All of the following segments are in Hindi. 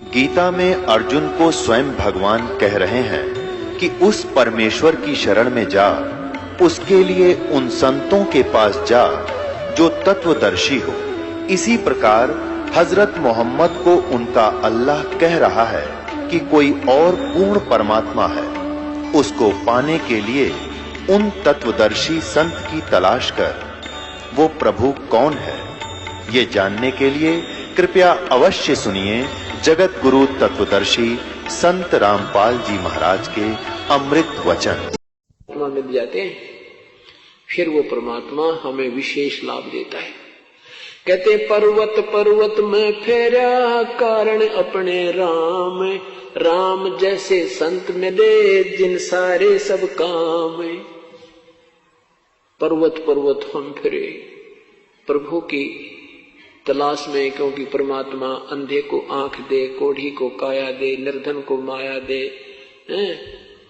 गीता में अर्जुन को स्वयं भगवान कह रहे हैं कि उस परमेश्वर की शरण में जा, उसके लिए उन संतों के पास जा जो तत्वदर्शी हो। इसी प्रकार हजरत मोहम्मद को उनका अल्लाह कह रहा है कि कोई और पूर्ण परमात्मा है। उसको पाने के लिए उन तत्वदर्शी संत की तलाश कर। वो प्रभु कौन है, ये जानने के लिए कृपया अवश्य सुनिए जगत गुरु तत्वदर्शी संत रामपाल जी महाराज के अमृत वचन। मिल जाते हैं, फिर वो परमात्मा हमें विशेष लाभ देता है। कहते पर्वत पर्वत में फेरा कारण अपने राम, राम जैसे संत मिले जिन सारे सब काम। पर्वत पर्वत हम फिरे प्रभु की तलाश में, क्योंकि परमात्मा अंधे को आंख दे, कोढ़ी को काया दे, निर्धन को माया दे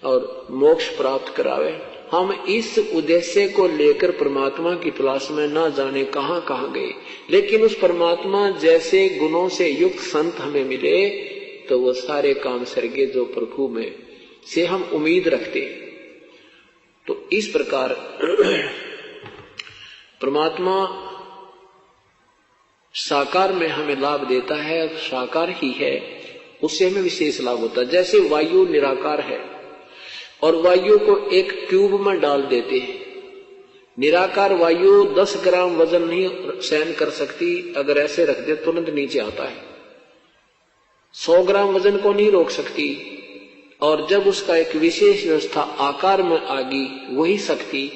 और मोक्ष प्राप्त करावे। हम इस उद्देश्य को लेकर परमात्मा की तलाश में ना जाने कहां कहां गए, लेकिन उस परमात्मा जैसे गुणों से युक्त संत हमें मिले तो वो सारे काम सरगे जो प्रभु में से हम उम्मीद रखते। तो इस प्रकार परमात्मा साकार में हमें लाभ देता है, साकार ही है, उससे हमें विशेष लाभ होता है। जैसे वायु निराकार है और वायु को एक ट्यूब में डाल देते हैं। निराकार वायु 10 ग्राम वजन नहीं सहन कर सकती, अगर ऐसे रख दे तुरंत नीचे आता है। 100 ग्राम वजन को नहीं रोक सकती, और जब उसका एक विशेष व्यवस्था आकार में आ गई, वही शक्ति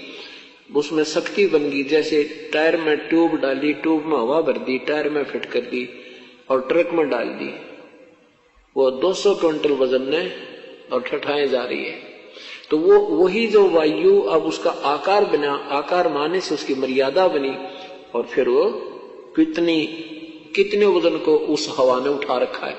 उसमें शक्ति बन गई। जैसे टायर में ट्यूब डाली, ट्यूब में हवा भर दी, टायर में फिट कर दी और ट्रक में डाल दी, वो 200 क्विंटल वजन ने और ठठाएं जा रही है। तो वो वही जो वायु अब उसका आकार बना, आकार माने से उसकी मर्यादा बनी, और फिर वो कितने वजन को उस हवा ने उठा रखा है।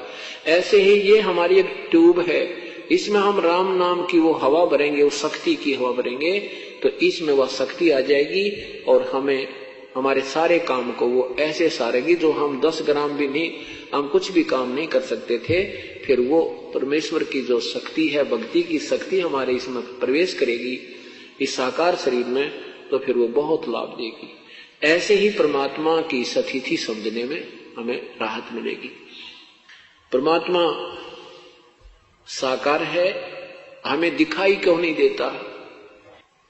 ऐसे ही ये हमारी एक ट्यूब है, इसमें हम राम नाम की वो हवा भरेंगे, उस शक्ति की हवा भरेंगे, तो इसमें वह शक्ति आ जाएगी और हमें हमारे सारे काम को वो ऐसे सारेगी जो हम 10 ग्राम भी नहीं, हम कुछ भी काम नहीं कर सकते थे। फिर वो परमेश्वर की जो शक्ति है, भक्ति की शक्ति हमारे इसमें प्रवेश करेगी इस साकार शरीर में, तो फिर वो बहुत लाभ देगी। ऐसे ही परमात्मा की सतिथि समझने में हमें राहत मिलेगी। परमात्मा साकार है, हमें दिखाई क्यों नहीं देता?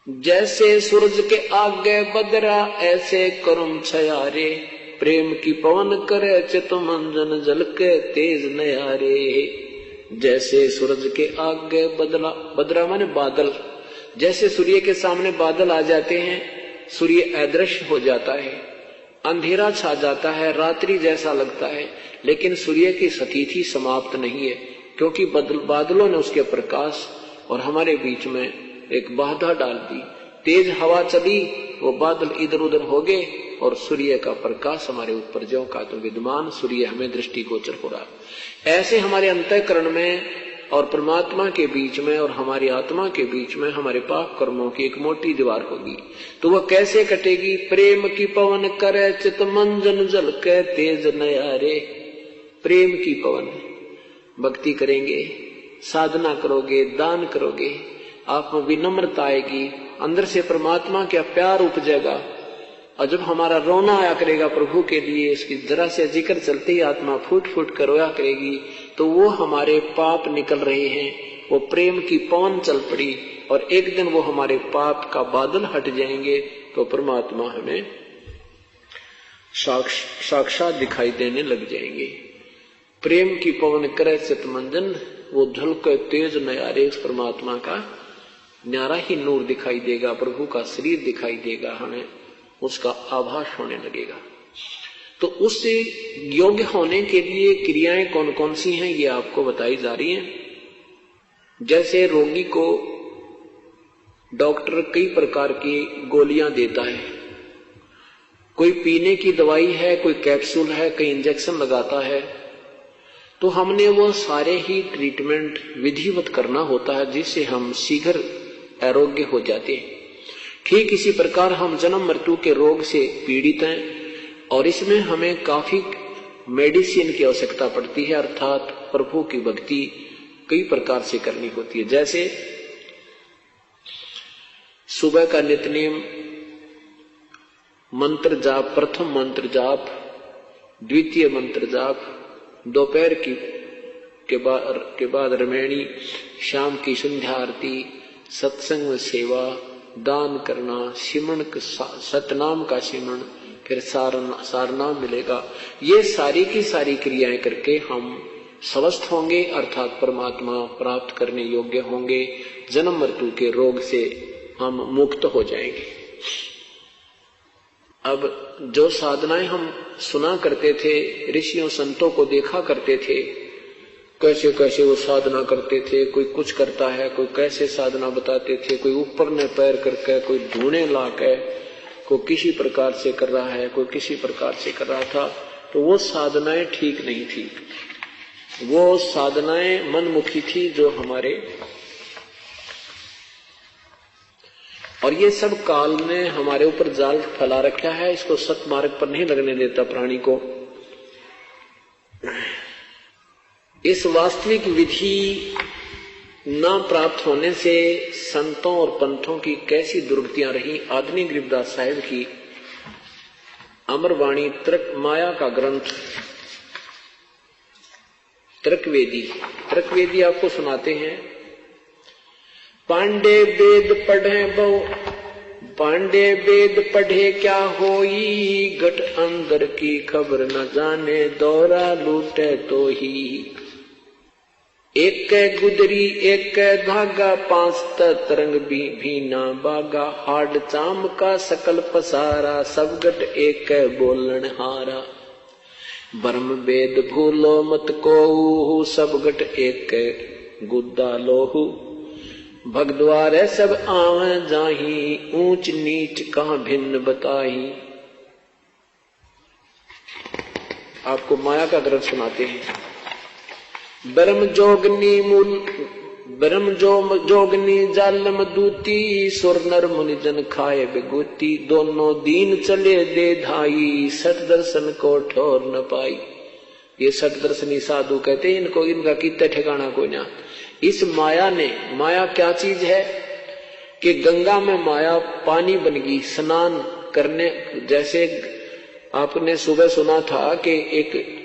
जैसे सूरज के आगे बदरा ऐसे करुम छयारे, प्रेम की पवन करे चितमंजन जल के तेज नयारे। जैसे सूरज के आगे बदरा माने बादल, जैसे सूर्य के सामने बादल आ जाते हैं, सूर्य अदृश्य हो जाता है, अंधेरा छा जाता है, रात्रि जैसा लगता है, लेकिन सूर्य की सतिथि समाप्त नहीं है, क्योंकि बादलों ने उसके प्रकाश और हमारे बीच में एक बाधा डाल दी। तेज हवा चली, वो बादल इधर उधर हो गए और सूर्य का प्रकाश हमारे ऊपर ज्यों का तो विद्यमान सूर्य हमें दृष्टिगोचर हो रहा। ऐसे हमारे अंतःकरण में और परमात्मा के बीच में और हमारी आत्मा के बीच में हमारे पाप कर्मों की एक मोटी दीवार होगी। तो वह कैसे कटेगी? प्रेम की पवन करे चित मंजन जल के तेज नयारे। प्रेम की पवन, भक्ति करेंगे, साधना करोगे, दान करोगे, आप में विनम्रता आएगी, अंदर से परमात्मा का प्यार उपजेगा, और जब हमारा रोना आया करेगा प्रभु के लिए, इसकी जरा से जिक्र चलते ही आत्मा फूट फूट कर रोया करेगी, तो वो हमारे पाप निकल रहे हैं, वो प्रेम की पवन चल पड़ी, और एक दिन वो हमारे पाप का बादल हट जाएंगे, तो परमात्मा हमें साक्षात दिखाई देने लग जाएंगे। प्रेम की पवन करे चितमंजन, वो झलक तेज नयारे, उस परमात्मा का न्यारा ही नूर दिखाई देगा, प्रभु का शरीर दिखाई देगा, हमें उसका आभास होने लगेगा। तो उससे योग्य होने के लिए क्रियाएं कौन कौन सी हैं, ये आपको बताई जा रही हैं। जैसे रोगी को डॉक्टर कई प्रकार की गोलियां देता है, कोई पीने की दवाई है, कोई कैप्सूल है, कोई इंजेक्शन लगाता है, तो हमने वो सारे ही ट्रीटमेंट विधिवत करना होता है, जिससे हम शीघ्र आरोग्य हो जाते हैं। ठीक इसी प्रकार हम जन्म मृत्यु के रोग से पीड़ित हैं, और इसमें हमें काफी मेडिसिन की आवश्यकता पड़ती है, अर्थात प्रभु की भक्ति कई प्रकार से करनी होती है। जैसे सुबह का नित्यनेम मंत्र जाप, प्रथम मंत्र जाप, द्वितीय मंत्र जाप, दोपहर के बाद रामायणी, शाम की संध्या आरती, सत्संग में सेवा, दान करना, सिमरण सतनाम का सिमरण, फिर सारनाम मिलेगा। ये सारी की सारी क्रियाएं करके हम स्वस्थ होंगे, अर्थात परमात्मा प्राप्त करने योग्य होंगे। जन्म मृत्यु के रोग से हम मुक्त हो जाएंगे। अब जो साधनाएं हम सुना करते थे, ऋषियों संतों को देखा करते थे, कैसे कैसे वो साधना करते थे, कोई कुछ करता है, कोई कैसे साधना बताते थे, कोई ऊपर ने पैर करके, कोई ढूंढे ला के, कोई किसी प्रकार से कर रहा है, कोई किसी प्रकार से कर रहा था, तो वो साधनाएं ठीक नहीं थी। वो साधनाएं मनमुखी थी जो हमारे, और ये सब काल ने हमारे ऊपर जाल फैला रखा है, इसको सतमार्ग पर नहीं लगने देता प्राणी को। इस वास्तविक विधि न प्राप्त होने से संतों और पंथों की कैसी दुर्गतियां रही। आदमी गरीबदास साहिब की अमरवाणी तर्क माया का ग्रंथ तर्कवेदी आपको सुनाते हैं। पांडे वेद पढ़े क्या होई, घट अंदर की खबर न जाने, दौरा लूटे तो ही। एक गुदरी एक धागा, पांच तरंग भी ना बागा, हाड चाम का सकल पसारा, सब गट एक बोलन हारा। ब्रह्म वेद भूलो मत को, सब गट एक गुद्दा लोहू। भगद्वार सब आवे जाही, ऊंच नीच कहां भिन्न बताही। आपको माया का ग्रंथ सुनाते हैं। ब्रह्म जोगनी जालम दूती, सुर नर मुनि जन खाए बेगूती। दोनों दीन चले दे धाई, सठ दर्शन को ठोर न पाई। ये सठ दर्शनी साधु कहते हैं इनको, इनका कितना ठिकाना कोई ना। इस माया ने, माया क्या चीज है कि गंगा में माया पानी बन गई स्नान करने। जैसे आपने सुबह सुना था कि एक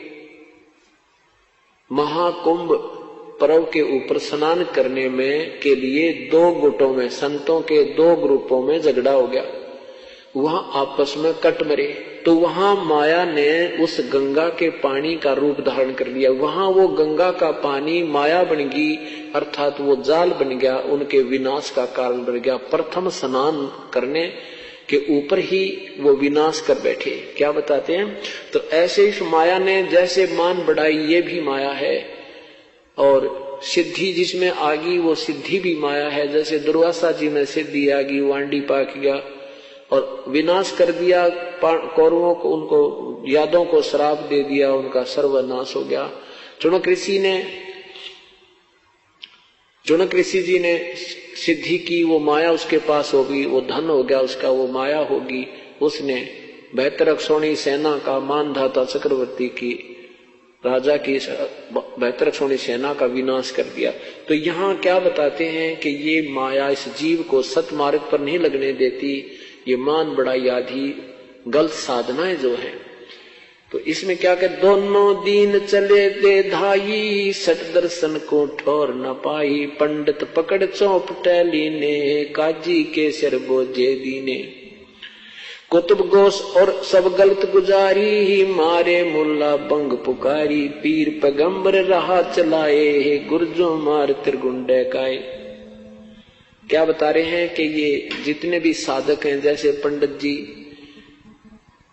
महाकुंभ पर्व के ऊपर स्नान करने में के लिए दो गुटों में, संतों के दो ग्रुपों में झगड़ा हो गया, वहां आपस में कट मरे। तो वहां माया ने उस गंगा के पानी का रूप धारण कर लिया। वहां वो गंगा का पानी माया बन गई, अर्थात वो जाल बन गया, उनके विनाश का कारण बन गया। प्रथम स्नान करने के ऊपर ही वो विनाश कर बैठे। क्या बताते हैं? तो ऐसे इस माया ने जैसे मान बढ़ाई, ये भी माया है। और सिद्धि जिसमें आ गई वो सिद्धि भी माया है। जैसे दुर्वासा जी में सिद्धि आ गई, वांडी पाक गया और विनाश कर दिया कौरवों को, उनको यादों को श्राप दे दिया, उनका सर्वनाश हो गया। चुनक ऋषि जी ने सिद्धि की, वो माया उसके पास होगी, वो धन हो गया उसका, वो माया होगी। उसने बेहतरक्षोणी सेना का, मानधाता चक्रवर्ती की, राजा की बेहतरक्षोणी सेना का विनाश कर दिया। तो यहाँ क्या बताते हैं कि ये माया इस जीव को सतमार्ग पर नहीं लगने देती। ये मान बड़ाई आदि गलत साधनाएं जो है, तो इसमें क्या कहते, दोनों दीन चले दे धाई, सठ दर्शन को ठोर न पाई। पंडित पकड़ चौप टैली ने, काजी के सिर बोझे दीने। कुतुब गोश और सब गलत गुजारी, मारे मुल्ला बंग पुकारी। पीर पैगंबर राह चलाए, गुर्जो मार त्रिगुंडे काए। क्या बता रहे हैं कि ये जितने भी साधक हैं, जैसे पंडित जी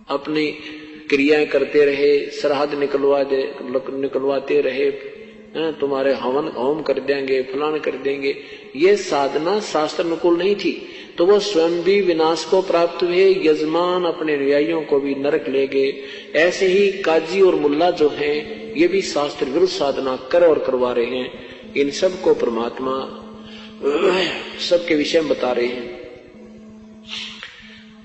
अपनी क्रियाएं करते रहे, श्राद्ध निकलवाते रहे, तुम्हारे हवन होम कर देंगे, फलान कर देंगे, ये साधना शास्त्र अनुकूल नहीं थी। तो वो स्वयं भी विनाश को प्राप्त हुए, यजमान अपने अनुयायियों को भी नरक ले गए। ऐसे ही काजी और मुल्ला जो हैं, ये भी शास्त्र विरुद्ध साधना कर और करवा रहे हैं। इन सब को परमात्मा सबके विषय में बता रहे हैं।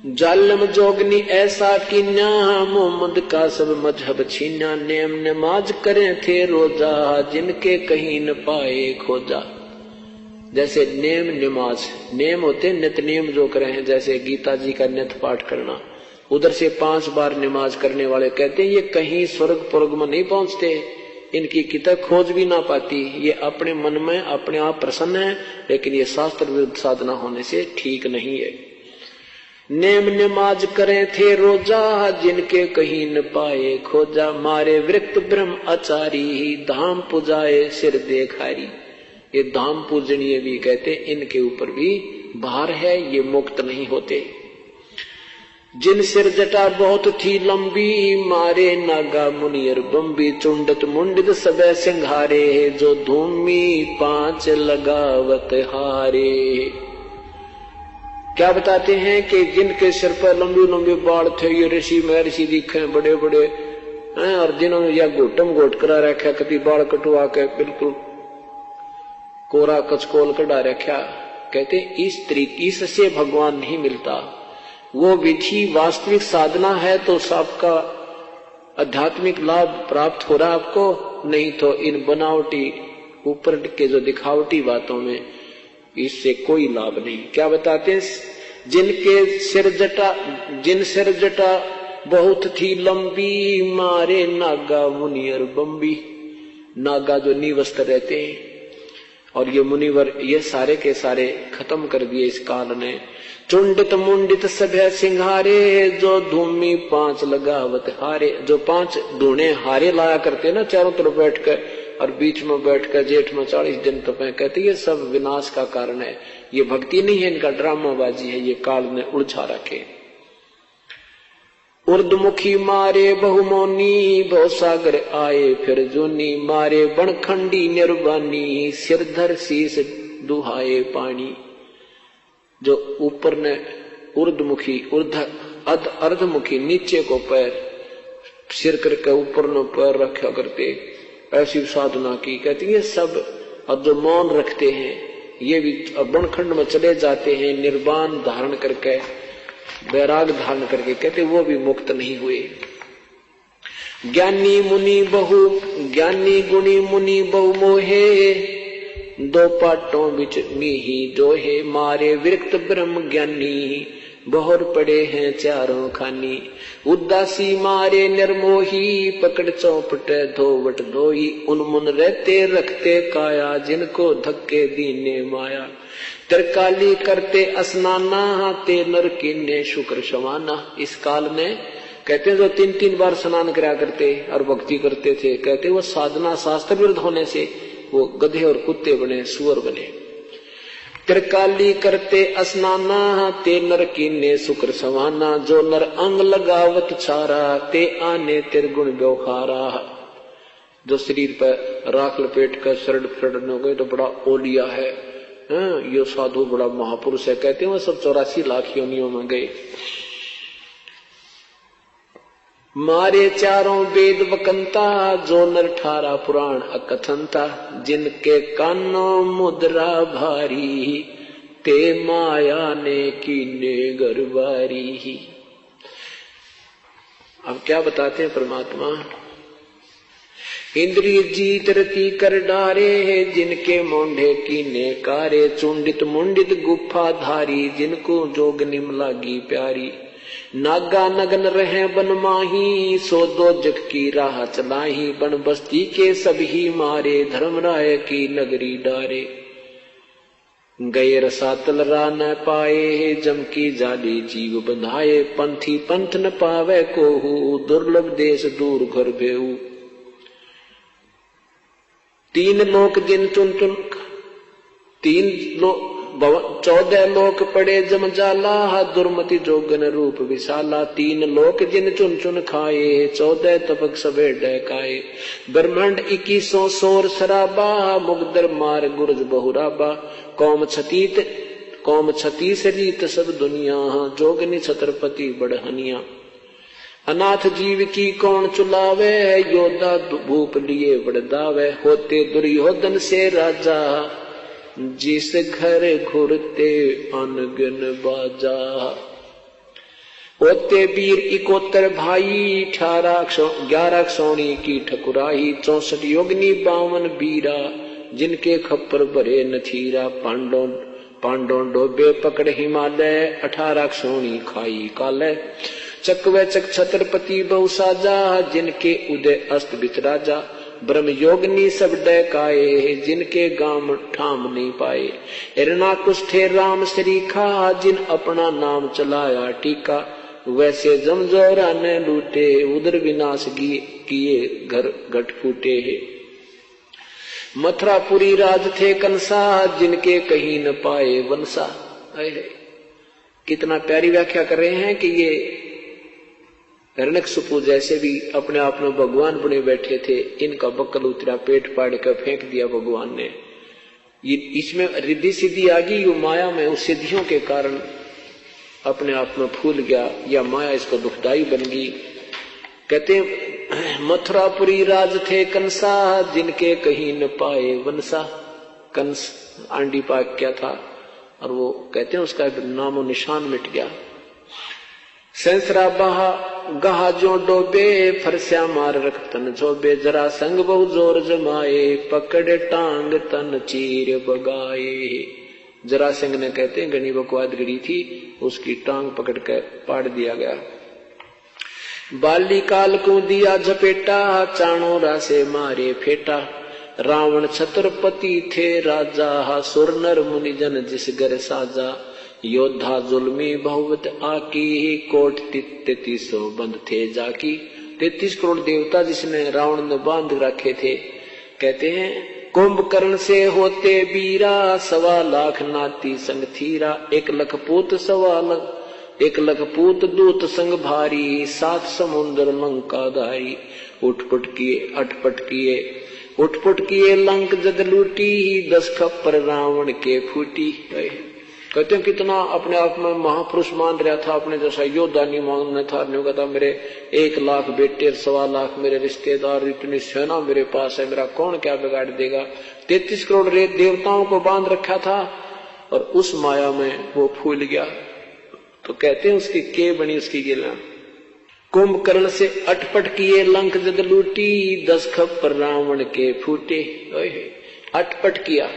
जालम जोगनी ऐसा कीन्या, मोहम्मद का सब मजहब छीन्या। नेम नमाज करें थे रोजा, जिनके कहीं न पाए खोजा। जैसे नेम नमाज, नेम होते नित्य नियम जो करें हैं, जैसे गीता जी का नित्य पाठ करना, उधर से 5 बार नमाज करने वाले कहते हैं ये कहीं स्वर्ग पुर्ग में नहीं पहुंचते, इनकी किताब खोज भी ना पाती, ये अपने मन में अपने आप प्रसन्न है, लेकिन ये शास्त्र विरुद्ध साधना होने से ठीक नहीं है। नेम नमाज करें थे रोजा, जिनके कहीं न पाए खोजा। मारे वृत्त ब्रह्म आचारी, धाम पुजाए सिर देखारी। ये धाम पूजनीय भी कहते, इनके ऊपर भी भार है, ये मुक्त नहीं होते। जिन सिर जटा बहुत थी लंबी, मारे नागा मुनियर बम्बी। चुंडत मुंडित सबे सिंघारे, जो धूमी 5 लगावत हारे। क्या बताते हैं कि जिनके सिर पर लंबी लंबी बाल थे, ये ऋषि महर्षि दिखे बड़े बड़े, और जिन्होंने या घोटम घोट करा रखा, कभी बाल कटवा के बिल्कुल कोरा कचकोल कड़ा रखा। कहते इस तरीके इससे भगवान नहीं मिलता। वो विधि वास्तविक साधना है तो सबका आध्यात्मिक लाभ प्राप्त हो रहा आपको, नहीं तो इन बनावटी ऊपर के जो दिखावटी बातों में इससे कोई लाभ नहीं। क्या बताते हैं, जिनके जिन सिर जटा बहुत थी लंबी, मारे नागा मुनियर बम्बी। नागा जो निवस्त्र रहते हैं, और ये मुनिवर, ये सारे के सारे खत्म कर दिए इस काल ने। चुंडित मुंडित सभ्य सिंहारे, जो धूमी 5 लगावत हारे। जो 5 धूणे हारे लाया करते ना चारों तरफ बैठकर, और बीच में बैठकर जेठ में 40 दिन तपे, कहते ये सब विनाश का कारण है, ये भक्ति नहीं है, इनका ड्रामाबाजी है, ये काल ने उलझा रखे। उर्दमुखी मारे बहुमोनी, भवसागर आए फिर जूनी। मारे बनखंडी निर्वाणी, सिरधर शीस दुहाए पानी। जो ऊपर ने उर्दमुखी, अर्धमुखी नीचे को पैर, सिर करके ऊपर ने पैर रखा करते, ऐसी साधना की। कहती ये सब अब जो मौन रखते हैं, ये भी बनखंड में चले जाते हैं, निर्वाण धारण करके, वैराग धारण करके, कहते वो भी मुक्त नहीं हुए। ज्ञानी मुनि बहु, ज्ञानी गुणी मुनि बहु मोहे, 2 पाटों बिच मीही जोहे। मारे विरक्त ब्रह्म ज्ञानी, बहुर पड़े हैं चारों खानी। उदासी मारे निर्मोही, पकड़ चौपट धोवट धोई। उन्मुन रहते रखते काया, जिनको धक्के दीने माया। त्रिकाली करते स्नाना, ते नर कीने शुक्र समाना। इस काल में कहते जो 3-3 बार स्नान करा करते और भक्ति करते थे, कहते वो साधना शास्त्र विरुद्ध होने से वो गधे और कुत्ते बने, सुअर बने। त्रिकाली करते स्नाना, ते नर कीने शुक्र समाना। जो नर अंग लगावत छारा, ते आने तिरगुण व्यवहारा। जो शरीर पर राख लपेट कर शरण शरण हो गए तो बड़ा ओलिया है, ये साधु बड़ा महापुरुष है, कहते हैं वो सब 84 लाख योनियों में गए। मारे चारों वेद वकंता, जो नर 18 पुराण अकथनता। जिनके कानों मुद्रा भारी, ते माया ने कीने गरबारी। अब क्या बताते हैं परमात्मा, इंद्रिय जीत रति कर डारे, जिनके मोंढे कीने कारे। चुंडित मुंडित गुफा धारी, जिनको जोग निम लागी प्यारी। नागा नगन रहे बन माही, सो दो जग की राह चलाही। बन बस्ती के सभी मारे, धर्मराय की नगरी डारे। गए रसातल रा न पाए, जम की जाली जीव बंधाए। पंथी पंथ न पावे कोहू, दुर्लभ देश दूर घर भेऊ। 3 लोक जिन चुन चुन, 14 लोक पड़े जम जाला। दुर्मति जोगन रूप विशाला। 3 लोक जिन चुन चुन खाए, 14 तपक सबे डहकाए। ब्रह्मांड 21 सोर शराबा, मुगदर मार गुरज बहुराबा। कौम छतीस रीत सब दुनिया, जोगनी छत्रपति बढ़हनिया। अनाथ जीव की कौन चुलावे, योद्धा भूप लिए बड़दावे। होते दुर्योधन से राजा, जिस घर घुरते अनगिन बाजा। ओते वीर 71 भाई 11 सोनी की ठकुराई 64 योगनी 52 बीरा जिनके खप्पर भरे नथीरा पांडों डोबे पकड़ हिमालय 18 सोनी खाई काले चकवे चक छत्रपति बहु साजा जिनके उदय अस्त बिचराजा ब्रह्म योगनी सब डकाए जिनके गाम ठाम नहीं पाए हिरणा कुष्ठे राम श्रीखा जिन अपना नाम चलाया टीका वैसे जमजोरा ने लूटे उधर विनाश किए घर घट फूटे है मथुरापुरी राज थे कंसा जिनके कहीं न पाए वंशा। कितना प्यारी व्याख्या कर रहे हैं कि ये हिरण्यकशिपु जैसे भी अपने आप में भगवान बने बैठे थे, इनका बक्कल उतरा, पेट फाड़ कर फेंक दिया भगवान ने। ये इसमें रिद्धि सिद्धि आ गई, वो माया में उस सिद्धियों के कारण अपने आप में फूल गया, या माया इसको दुखदाई बन गई। कहते मथुरापुरी राज थे कंसा जिनके कहीं न पाए वंशा। कंस आंडी पाक क्या था, और वो कहते हैं उसका नामो निशान मिट गया। संसरा बहा गहा जो डोबे फरस्या मार रख तन झोबे जरा संग बहु जोर जमाए पकड़े टांग तन चीर बगाए। जरा सिंह ने कहते हैं गणी बकवाद गड़ी थी, उसकी टांग पकड़ कर पाड़ दिया गया। बाली काल को दिया झपेटा चाणो रासे मारे फेटा। रावण छत्रपति थे राजा सुर नर मुनि जन जिस घर साजा। योद्धा जुल्मी बहुवत आकी कोट 33 बंद थे जाकी। 33 करोड़ देवता जिसने रावण ने बांध रखे थे। कहते हैं कुंभकर्ण से होते बीरा 1.25 लाख नाती संग थीरा। 1 लाख पूत 1 लाख पूत दूत संग भारी 7 समुद्र लंका धारी। उठपुट किए अटपट किए उठपुट किए लंक जद लूटी 10 खप्पर रावण के फूटी। कहते हैं कितना अपने आप में महापुरुष मान रहा था, अपने जैसा योद्धा नहीं मानना था। नहीं कहता मेरे 1 लाख बेटे 1.25 लाख मेरे रिश्तेदार, इतनी सेना मेरे पास है, मेरा कौन क्या बिगाड़ देगा। 33 करोड़ देवताओं को बांध रखा था, और उस माया में वो फूल गया। तो कहते हैं उसकी के बनी उसकी गिला। कुंभकर्ण से अटपट किए लंक जद लूटी 10 खप्पर रावण के फूटे। अटपट किया,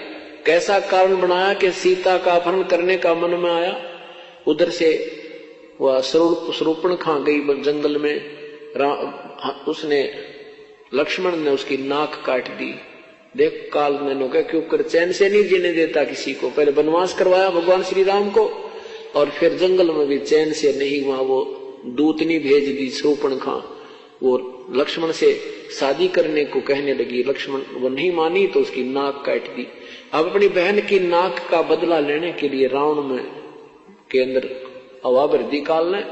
कैसा कारण बनाया कि सीता का अपहरण करने का मन में आया। उधर से वह स्वरूपण खा गई जंगल में, उसने लक्ष्मण ने उसकी नाक काट दी। देख काल मैंने कहा क्यों कर चैन से नहीं जीने देता किसी को। पहले वनवास करवाया भगवान श्री राम को, और फिर जंगल में भी चैन से नहीं, वहां वो दूतनी भेज दी स्वरूपण खा। वो लक्ष्मण से शादी करने को कहने लगी, लक्ष्मण वो नहीं मानी तो उसकी नाक काट दी। अब अपनी बहन की नाक का बदला लेने के लिए रावण में के अंदर हवा भर दी काल ने,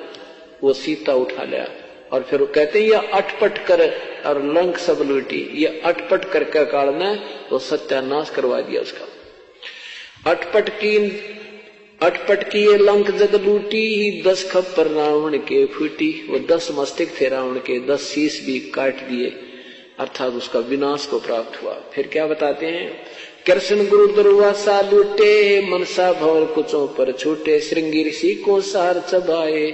वो सीता उठा लिया। और फिर कहते हैं ये अटपट कर और लंक सब लूटी। ये अटपट करके काल ने वो सत्यानाश करवा दिया उसका। अटपट की ये लंक जद लूटी 10 खप्पर रावण के फूटी। वो 10 मस्तक थे रावण के, 10 शीश भी काट दिए, अर्थात उसका विनाश को प्राप्त हुआ। फिर क्या बताते हैं, कृष्ण गुरु दुर्वासा लूटे मनसा भवर कुचों पर छूटे। श्रृंगी ऋषि को सार चबाए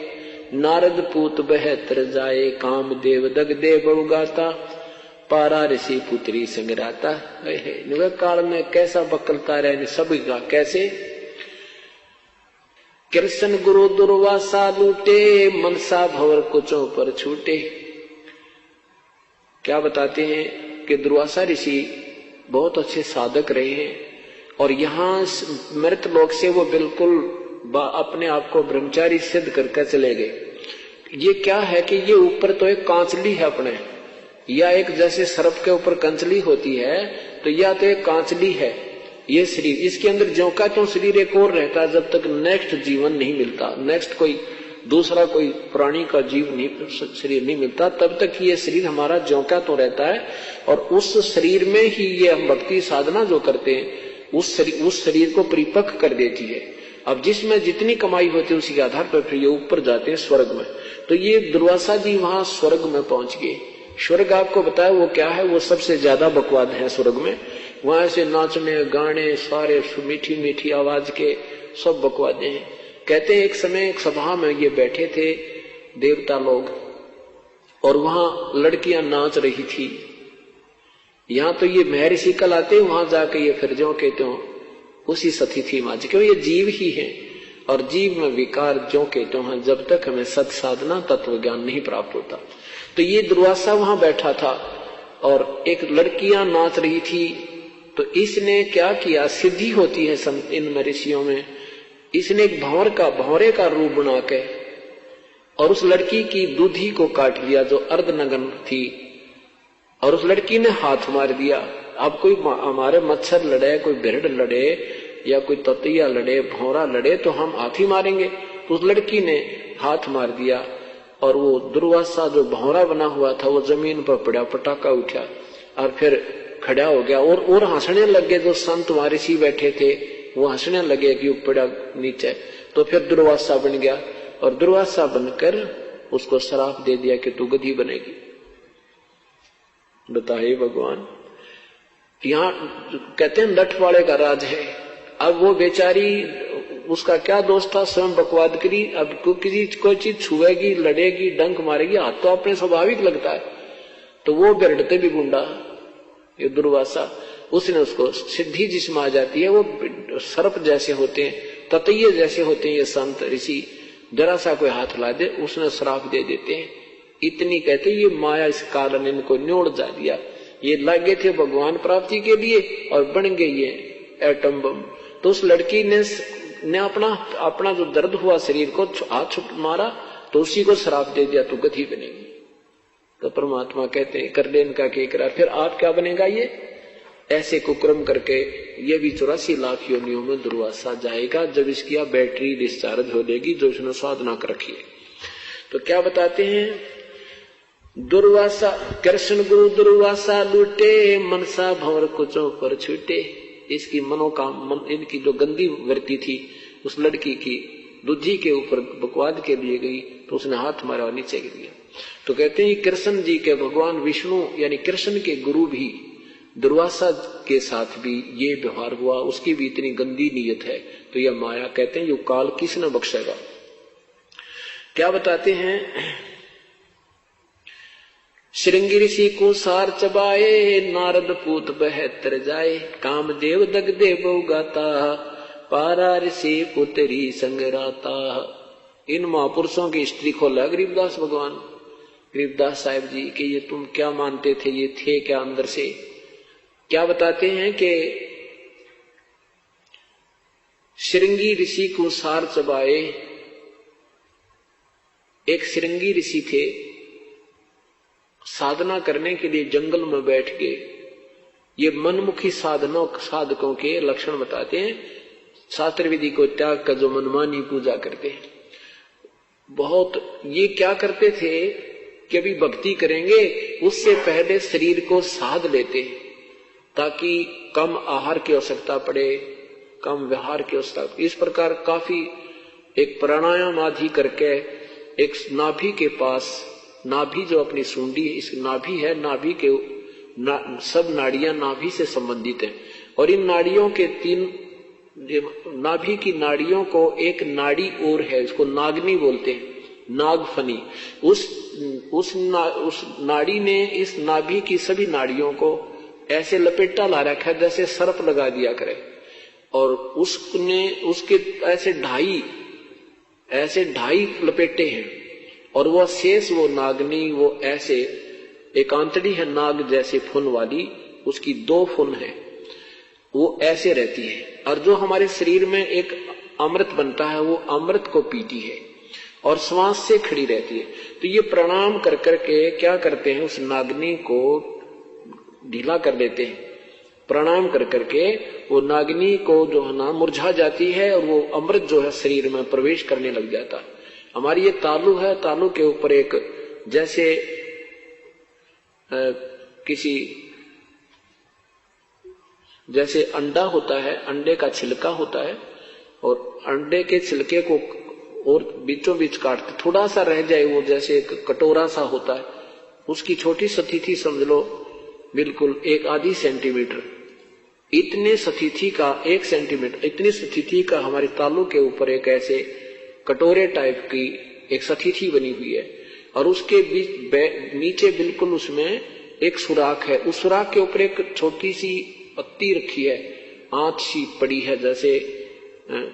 नारद पूत 72 जाए। काम देव दग दे बहुगाता पारा ऋषि पुत्री संगराता। काल में कैसा बकलता रहे सभी का, कैसे कृष्ण गुरु दुर्वासा लूटे मनसा भवर कुचों पर छूटे। क्या बताते हैं कि दुर्वासा ऋषि बहुत अच्छे साधक रहे हैं, और यहाँ मृत लोक से वो बिल्कुल अपने आप को ब्रह्मचारी सिद्ध करके चले गए। ये क्या है कि ये ऊपर तो एक कांचली है अपने, या एक जैसे सर्प के ऊपर कंचली होती है, तो या तो एक कांचली है ये शरीर, इसके अंदर ज्यों का त्यों शरीर एक और रहता है जब तक नेक्स्ट जीवन नहीं मिलता, नेक्स्ट कोई दूसरा कोई प्राणी का जीव नहीं शरीर नहीं मिलता, तब तक ये शरीर हमारा ज्यों का तो रहता है। और उस शरीर में ही ये हम भक्ति साधना जो करते हैं उस शरीर को परिपक्व कर देती है। अब जिसमें जितनी कमाई होती है उसी के आधार पर फिर ये ऊपर जाते हैं स्वर्ग में। तो ये दुर्वासा जी वहां स्वर्ग में पहुंच गए। स्वर्ग आपको बताया वो क्या है, वो सबसे ज्यादा बकवाद है स्वर्ग में। वहां से नाचने गाने सारे मीठी मीठी आवाज के सब बकवादे हैं। कहते हैं एक समय एक सभा में ये बैठे थे, देवता लोग, और वहां लड़कियां नाच रही थी। यहां तो ये महर्षि कल आते, वहां जाके ये फिर जो कहते हो उसी सती थी माँ जी, क्यों ये जीव ही है और जीव में विकार जो कहते हैं जब तक हमें सत साधना तत्व ज्ञान नहीं प्राप्त होता। तो ये दुर्वासा वहां बैठा था और एक लड़कियां नाच रही थी। तो इसने क्या किया, सिद्धि होती है इन ऋषियों में, इसने एक भंवरे का रूप बना के और उस लड़की की दूधी को काट लिया जो अर्धनग्न थी, और उस लड़की ने हाथ मार दिया। अब कोई हमारे मच्छर लड़े, कोई भेड़ लड़े या कोई ततैया लड़े, भौरा लड़े तो हम हाथ ही मारेंगे। तो उस लड़की ने हाथ मार दिया और वो दुर्वासा जो भौरा बना हुआ था वो जमीन पर पड़ा, पटाखा उठा और फिर खड़ा हो गया और हंसने लगे। जो संत ऋषि बैठे थे वो हंसने लगे कि पड़ा नीचे। तो फिर दुर्वासा बन गया और दुर्वासा बनकर उसको श्राप दे दिया कि तू गधी बनेगी। बताइए भगवान, यहाँ कहते हैं लठ वाले का राज है। अब वो बेचारी, उसका क्या दोष था, स्वयं बकवाद करी। अब कोई चीज छुएगी, लड़ेगी, डंक मारेगी, हाथ तो अपने स्वाभाविक लगता है। तो वो बिरड़ते भी गुंडा, ये दुर्वासा, उसने उसको सिद्धि जिसमें आ जाती है, वो सर्प जैसे होते हैं, ततैये जैसे होते हैं ये संत ऋषि, जरा सा कोई हाथ ला दे उसने श्राप दे देते हैं। इतनी कहते ये माया इस कारण इनको न्योड़ जा दिया। ये लगे थे भगवान प्राप्ति के लिए और बन गई ये एटम बम। तो उस लड़की ने अपना जो दर्द हुआ शरीर को हाथ छुप मारा तो उसी को श्राप दे दिया, तू गधी बनेगी। तो परमात्मा कहते हैं कर ले इनका के करा, फिर आप क्या बनेगा। ये ऐसे कुक्रम करके ये भी 84 लाख योनियों में दुर्वासा जाएगा जब इसकी बैटरी डिस्चार्ज हो जाएगी जो उसने साधना कर रखी है। तो क्या बताते हैं, दुर्वासा कृष्ण गुरु दुर्वासा लूटे, मनसा भंवर कुचों पर छूटे। इसकी इनकी जो गंदी वृत्ति थी उस लड़की की दूधी के ऊपर बकवाद के लिए गई तो उसने हाथ मारा और नीचे गिर गया। तो कहते हैं कृष्ण जी के भगवान विष्णु यानी कृष्ण के गुरु भी दुर्वासा के साथ भी ये व्यवहार हुआ, उसकी भी इतनी गंदी नीयत है। तो यह माया कहते हैं ये काल किसने बख्शेगा। क्या बताते हैं, श्रृंगी ऋषि को सार चबाए, नारद पूत बहतर जाए, कामदेव दगदे बहु गाता, पारा ऋषि पुत्री संगराता। इन महापुरुषों की हिस्ट्री खोला गरीबदास भगवान, गरीबदास साहिब जी कि ये तुम क्या मानते थे, ये थे क्या अंदर से। क्या बताते हैं कि श्रृंगी ऋषि को सार चबाए। एक श्रृंगी ऋषि थे, साधना करने के लिए जंगल में बैठ के ये मनमुखी साधकों के लक्षण बताते हैं। शास्त्र विधि को त्याग कर जो मनमानी पूजा करते हैं, बहुत ये क्या करते थे कि अभी भक्ति करेंगे उससे पहले शरीर को साध लेते ताकि कम आहार की आवश्यकता पड़े, कम विहार की आवश्यकता। इस प्रकार काफी एक प्राणायाम आदि करके एक नाभि के पास, नाभि जो अपनी सूंडी इस नाभि है, नाभि के सब नाड़ियां नाभि से संबंधित हैं और इन नाड़ियों के नाभि की नाड़ियों को एक नाड़ी और है, इसको नागनी बोलते हैं, नागफनी। उस नाड़ी ने इस नाभि की सभी नाड़ियों को ऐसे लपेटा ला रखा है जैसे सर्प लगा दिया करे, और उसने उसके ऐसे ढाई लपेटे हैं और वह शेष वो नागनी वो ऐसे एक आंतड़ी है नाग जैसे फुन वाली, उसकी 2 फुन है, वो ऐसे रहती है। और जो हमारे शरीर में एक अमृत बनता है वो अमृत को पीती है और श्वास से खड़ी रहती है। तो ये प्रणाम कर करके क्या करते हैं, उस नागनी को ढीला कर देते हैं। प्रणाम कर करके वो नागनी को जो है ना मुरझा जाती है और वो अमृत जो है शरीर में प्रवेश करने लग जाता है। हमारी ये तालू है, तालू के ऊपर एक जैसे जैसे अंडा होता है, अंडे का छिलका होता है और अंडे के छिलके को और बीचों बीच काटते थोड़ा सा रह जाए, वो जैसे एक कटोरा सा होता है, उसकी छोटी सतीथी समझ लो बिल्कुल 1 आधी सेंटीमीटर, इतने सतीथी का 1 सेंटीमीटर, इतनी सतीथी का हमारी तालू के ऊपर एक ऐसे कटोरे टाइप की एक सतीथी बनी हुई है और उसके बीच नीचे बिल्कुल उसमें एक सुराख है। उस सुराख के ऊपर एक छोटी सी पत्ती रखी है, आंच सी पड़ी है, जैसे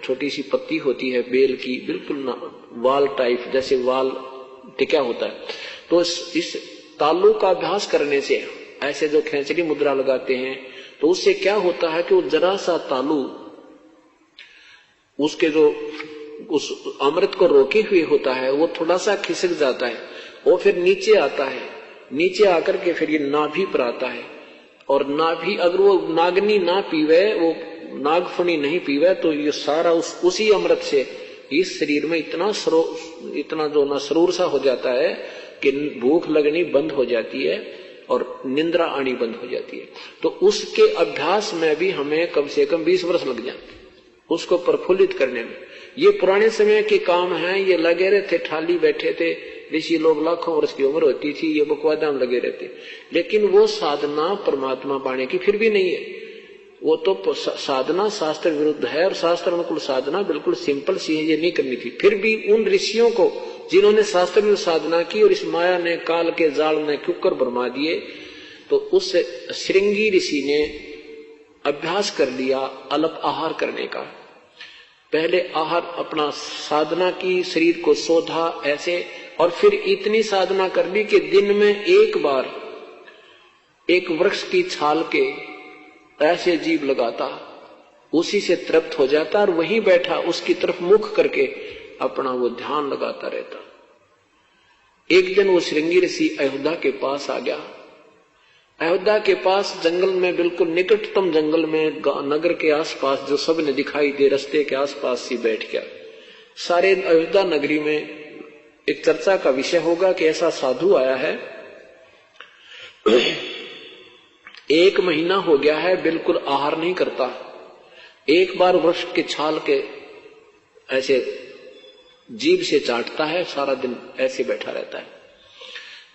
छोटी सी पत्ती होती है बेल की, बिल्कुल वाल टाइप, जैसे वाल टिका होता है। तो इस तालु का अभ्यास करने से, ऐसे जो खेचरी मुद्रा लगाते हैं, तो उससे क्या होता है कि वो जरा सा तालु उसके जो उस अमृत को रोके हुए होता है वो थोड़ा सा खिसक जाता है, वो फिर नीचे आता है, नीचे आकर के फिर ये नाभि पर आता है। और नाभि अगर वो नागनी ना पीवे, वो नागफणी नहीं पीवे, तो ये सारा उसी अमृत से इस शरीर में इतना जो ना सरूर सा हो जाता है कि भूख लगनी बंद हो जाती है और निंद्रा आनी बंद हो जाती है। तो उसके अभ्यास में भी हमें कम से कम 20 वर्ष लग जाते उसको प्रफुल्लित करने में। ये पुराने समय के काम हैं, ये लगे रहते, ठाली बैठे थे ऋषि लोग, लाखों वर्ष की उम्र होती थी, ये बकवादा में लगे रहते। लेकिन वो साधना परमात्मा पाने की फिर भी नहीं है, वो तो साधना शास्त्र विरुद्ध है और शास्त्र अनुकूल साधना बिल्कुल सिंपल सी है, ये नहीं करनी थी। फिर भी उन ऋषियों को जिन्होंने शास्त्र विरुद्ध साधना की और इस माया ने, काल के जाल ने कुकर भरमा दिए, तो उस श्रृंगी ऋषि ने अभ्यास कर लिया अल्प आहार करने का। पहले आहार अपना साधना की, शरीर को शोधा ऐसे, और फिर इतनी साधना कर ली कि दिन में एक बार एक वृक्ष की छाल के ऐसे जीभ लगाता, उसी से तृप्त हो जाता और वहीं बैठा उसकी तरफ मुख करके अपना वो ध्यान लगाता रहता। एक दिन वो श्रृंगी ऋषि अयोध्या के पास आ गया। अयोध्या के पास जंगल में, बिल्कुल निकटतम जंगल में, नगर के आसपास जो सब ने दिखाई दे, रास्ते के आसपास ही बैठ गया। सारे अयोध्या नगरी में एक चर्चा का विषय होगा कि ऐसा साधु आया है, 1 महीना हो गया है, बिल्कुल आहार नहीं करता, एक बार वृक्ष के छाल के ऐसे जीभ से चाटता है, सारा दिन ऐसे बैठा रहता है।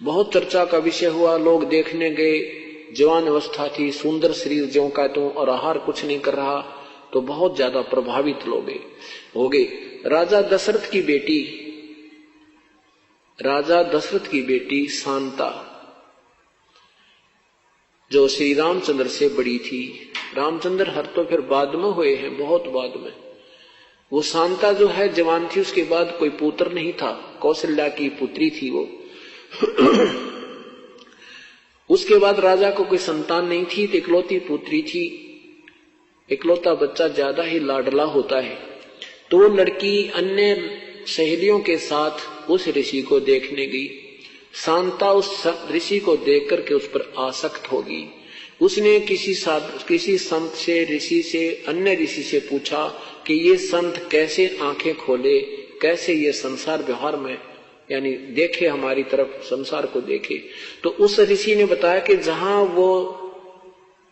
बहुत चर्चा का विषय हुआ, लोग देखने गए, जवान अवस्था थी, सुंदर शरीर ज्यों का त्यों, और आहार कुछ नहीं कर रहा, तो बहुत ज्यादा प्रभावित लोग हो गए। राजा दशरथ की बेटी शांता, जो श्री रामचंद्र से बड़ी थी, रामचंद्र हर तो फिर बाद में हुए हैं, बहुत बाद में, वो शांता जो है जवान थी, उसके बाद कोई पुत्र नहीं था, कौशल्या की पुत्री थी वो। उसके बाद राजा को कोई संतान नहीं थी, तो इकलौती पुत्री थी। इकलौता बच्चा ज्यादा ही लाडला होता है, तो वो लड़की अन्य सहेलियों के साथ उस ऋषि को देखने गई। शांता उस ऋषि को देख करके उस पर आसक्त हो गई। उसने किसी संत से, ऋषि से, अन्य ऋषि से पूछा कि ये संत कैसे आंखें खोले, कैसे ये संसार व्यवहार में यानी देखे, हमारी तरफ संसार को देखे। तो उस ऋषि ने बताया कि जहां वो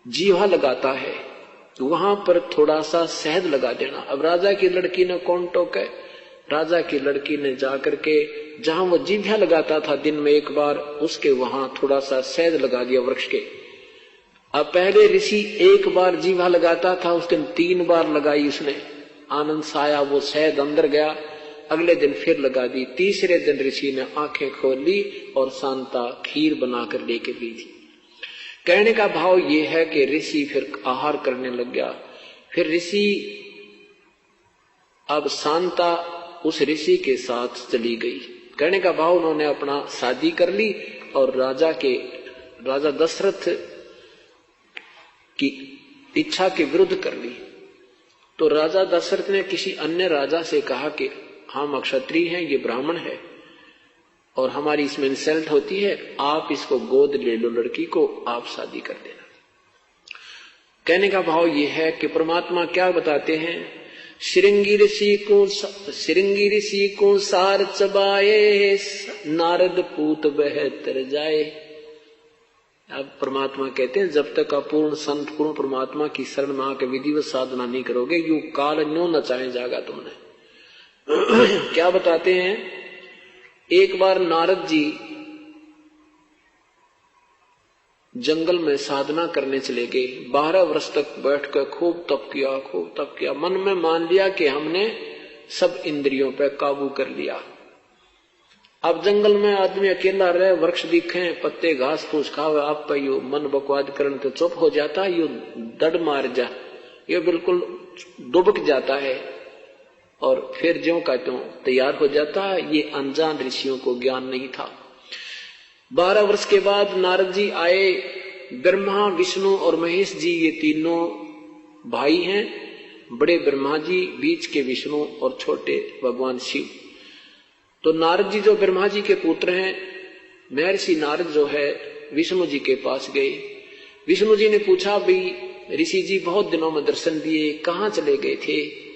जीवा लगाता है वहां पर थोड़ा सा शहद लगा देना। अब राजा की लड़की ने कौन टोके, राजा की लड़की ने जाकर के जहां वो जीभा लगाता था दिन में एक बार, उसके वहां थोड़ा सा शहद लगा दिया वृक्ष के। अब पहले ऋषि एक बार जीभा लगाता था, उस दिन 3 बार लगाई उसने, आनंद साया, वो शहद अंदर गया। अगले दिन फिर लगा दी, तीसरे दिन ऋषि ने आंखें खोल ली और शांता खीर बनाकर लेके दी थी। कहने का भाव ये है कि ऋषि फिर आहार करने लग गया। फिर ऋषि, अब शांता उस ऋषि के साथ चली गई। कहने का भाव उन्होंने अपना शादी कर ली और राजा दशरथ की इच्छा के विरुद्ध कर ली। तो राजा दशरथ ने किसी अन्य राजा से कहा कि हम क्षत्रिय हैं, ये ब्राह्मण है और हमारी इसमें इंसल्ट होती है, आप इसको गोद ले लो, लड़की को आप शादी कर देना। कहने का भाव ये है कि परमात्मा क्या बताते हैं, श्रृंगी ऋषि को सार चबाए, नारद पूत बहतर जाए। अब परमात्मा कहते हैं जब तक अपूर्ण संत पूर्ण परमात्मा की शरण में आकर विधिवत साधना नहीं करोगे, यू काल न्यो नचाए जागा तुमने। क्या बताते हैं, एक बार नारद जी जंगल में साधना करने चले गए। 12 वर्ष तक बैठकर खूब तप किया, मन में मान लिया कि हमने सब इंद्रियों पर काबू कर लिया। अब जंगल में आदमी अकेला रहे, वृक्ष दिखे, पत्ते घास फूस खावे, आप पे यू मन बकवाद करने तो चुप हो जाता, यू दड़ मार जा, ये बिल्कुल डुबक जाता है और फिर ज्यों का त्यों तैयार हो जाता है। ये अनजान ऋषियों को ज्ञान नहीं था। 12 वर्ष के बाद नारद जी आए। ब्रह्मा, विष्णु और महेश जी ये तीनों भाई हैं। बड़े ब्रह्मा जी, बीच के विष्णु और छोटे भगवान शिव। तो नारद जी जो ब्रह्मा जी के पुत्र हैं, महर्षि नारद जो है विष्णु जी के पास गए। विष्णु जी ने पूछा, भाई ऋषि जी बहुत दिनों में दर्शन दिए, कहाँ चले गए थे?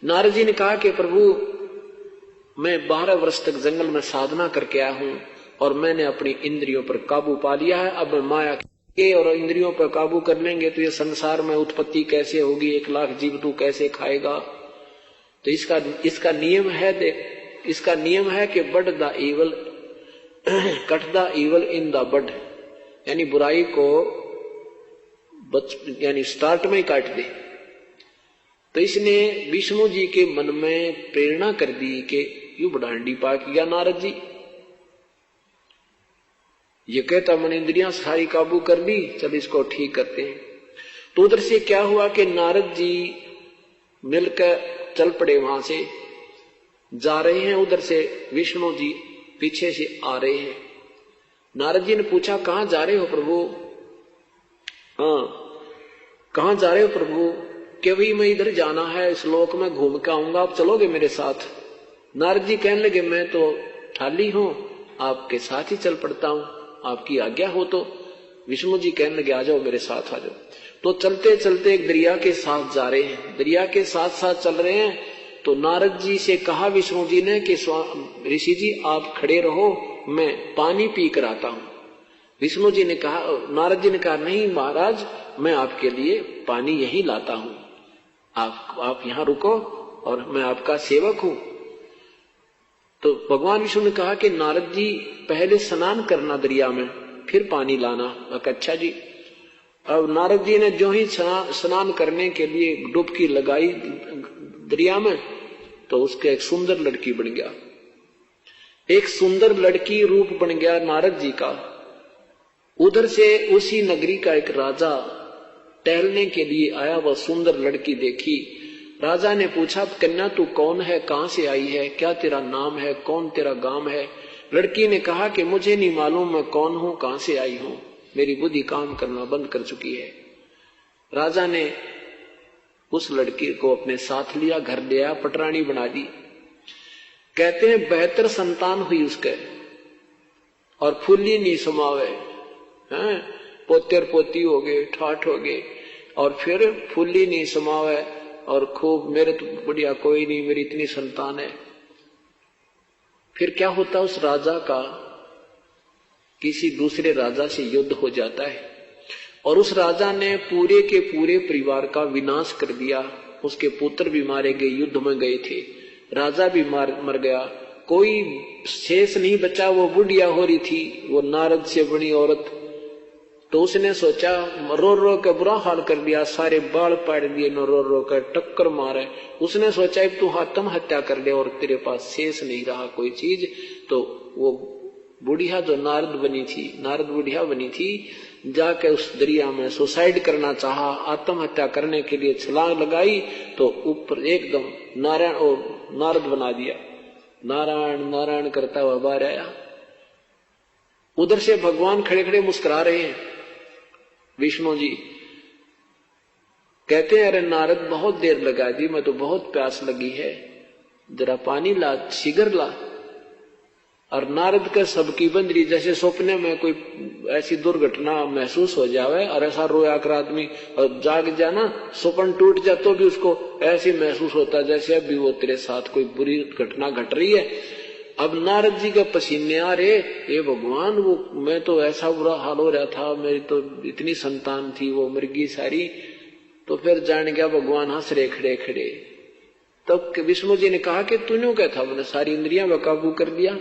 नारद जी ने कहा कि प्रभु मैं 12 वर्ष तक जंगल में साधना करके आया हूँ और मैंने अपनी इंद्रियों पर काबू पा लिया है। अब मैं माया के और इंद्रियों पर काबू कर लेंगे तो ये संसार में उत्पत्ति कैसे होगी, 1 लाख जीव तू कैसे खाएगा? तो इसका नियम है कि bud the evil cut the evil in the bud, यानी बुराई को यानी स्टार्ट में ही काट दे। तो इसने विष्णु जी के मन में प्रेरणा कर दी कि यू बढ़ांडी पा किया नारद जी, ये कहता मन इंद्रियां सारी काबू कर ली, चल इसको ठीक करते हैं। तो उधर से क्या हुआ कि नारद जी मिलकर चल पड़े, वहां से जा रहे हैं, उधर से विष्णु जी पीछे से आ रहे हैं। नारद जी ने पूछा, कहां जा रहे हो प्रभु? हाँ, कहां जा रहे हो प्रभु? कि वही मैं इधर जाना है, इस लोक में घूम के आऊंगा, आप चलोगे मेरे साथ? नारद जी कहने लगे, मैं तो ठाली हूं, आपके साथ ही चल पड़ता हूं, आपकी आज्ञा हो तो। विष्णु जी कहने लगे, आ जाओ मेरे साथ आ जाओ। तो चलते चलते एक दरिया के साथ जा रहे हैं, दरिया के साथ साथ चल रहे हैं। तो नारद जी से कहा विष्णु जी ने कि ऋषि जी आप खड़े रहो, मैं पानी पी कर आता हूं। विष्णु जी ने कहा, नारद जी ने कहा, नहीं महाराज, मैं आपके लिए पानी यहीं लाता हूं, आप यहां रुको और मैं आपका सेवक हूं। तो भगवान विष्णु ने कहा कि नारद जी पहले स्नान करना दरिया में, फिर पानी लाना। अच्छा जी। अब नारद जी ने जो ही स्नान करने के लिए डुबकी लगाई दरिया में, तो उसके एक सुंदर लड़की बन गया, एक सुंदर लड़की रूप बन गया नारद जी का। उधर से उसी नगरी का एक राजा टहलने के लिए आया, वह सुंदर लड़की देखी। राजा ने पूछा, कन्या तू कौन है, कहां से आई है, क्या तेरा नाम है, कौन तेरा गांव है? लड़की ने कहा कि मुझे नहीं मालूम मैं कौन हूं, कहां से आई हूं, मेरी बुद्धि काम करना बंद कर चुकी है। राजा ने उस लड़की को अपने साथ लिया, घर ले आया, पटरानी बना दी। कहते हैं 72 संतान हुई उसके, और फुल्ली नहीं समावे, पोते और पोती हो गए, ठाठ हो गए, और फिर फुल्ली नहीं समावे, और खूब मेरे तो बढ़िया कोई नहीं, मेरी इतनी संतान है। फिर क्या होता, उस राजा का किसी दूसरे राजा से युद्ध हो जाता है और उस राजा ने पूरे के पूरे परिवार का विनाश कर दिया। उसके पुत्र भी मारे गए, युद्ध में गए थे, राजा भी मर गया, कोई शेष नहीं बचा। वो बुढ़िया हो रही थी, वो नारद से बनी औरत। तो उसने सोचा, रो रो के बुरा हाल कर दिया, सारे बाल पाड़ दिए, न रो रो कर टक्कर मारे। उसने सोचा अब तू आत्महत्या कर ले और तेरे पास शेष नहीं रहा कोई चीज। तो वो बुढ़िया जो नारद बुढ़िया बनी थी, जाके उस दरिया में सुसाइड करना चाहा, आत्महत्या करने के लिए छलांग लगाई, तो ऊपर एकदम नारायण और नारद बना दिया, नारायण नारायण करता हुआ बाहर आया। उधर से भगवान खड़े खड़े मुस्कुरा रहे हैं। विष्णु जी कहते हैं, अरे नारद बहुत देर लगा दी, मैं तो बहुत प्यास लगी है, जरा पानी ला, शिगर ला। और नारद के सबकी बंदरी, जैसे सपने में कोई ऐसी दुर्घटना महसूस हो जावे और ऐसा रोया कर आदमी और जाग जाना, सपन टूट जा तो भी उसको ऐसे महसूस होता जैसे अभी वो तेरे साथ कोई बुरी घटना घट रही है। अब नारद जी के पसीने आ रहे, ये भगवान वो मैं तो ऐसा बुरा हाल हो रहा था, मेरी तो इतनी संतान थी, वो मृगी सारी। तो फिर जान गया भगवान हंस रहे खड़े खड़े। तब तो विष्णु जी ने कहा कि तूने क्या था, मैंने सारी इंद्रियां बेकाबू कर दिया।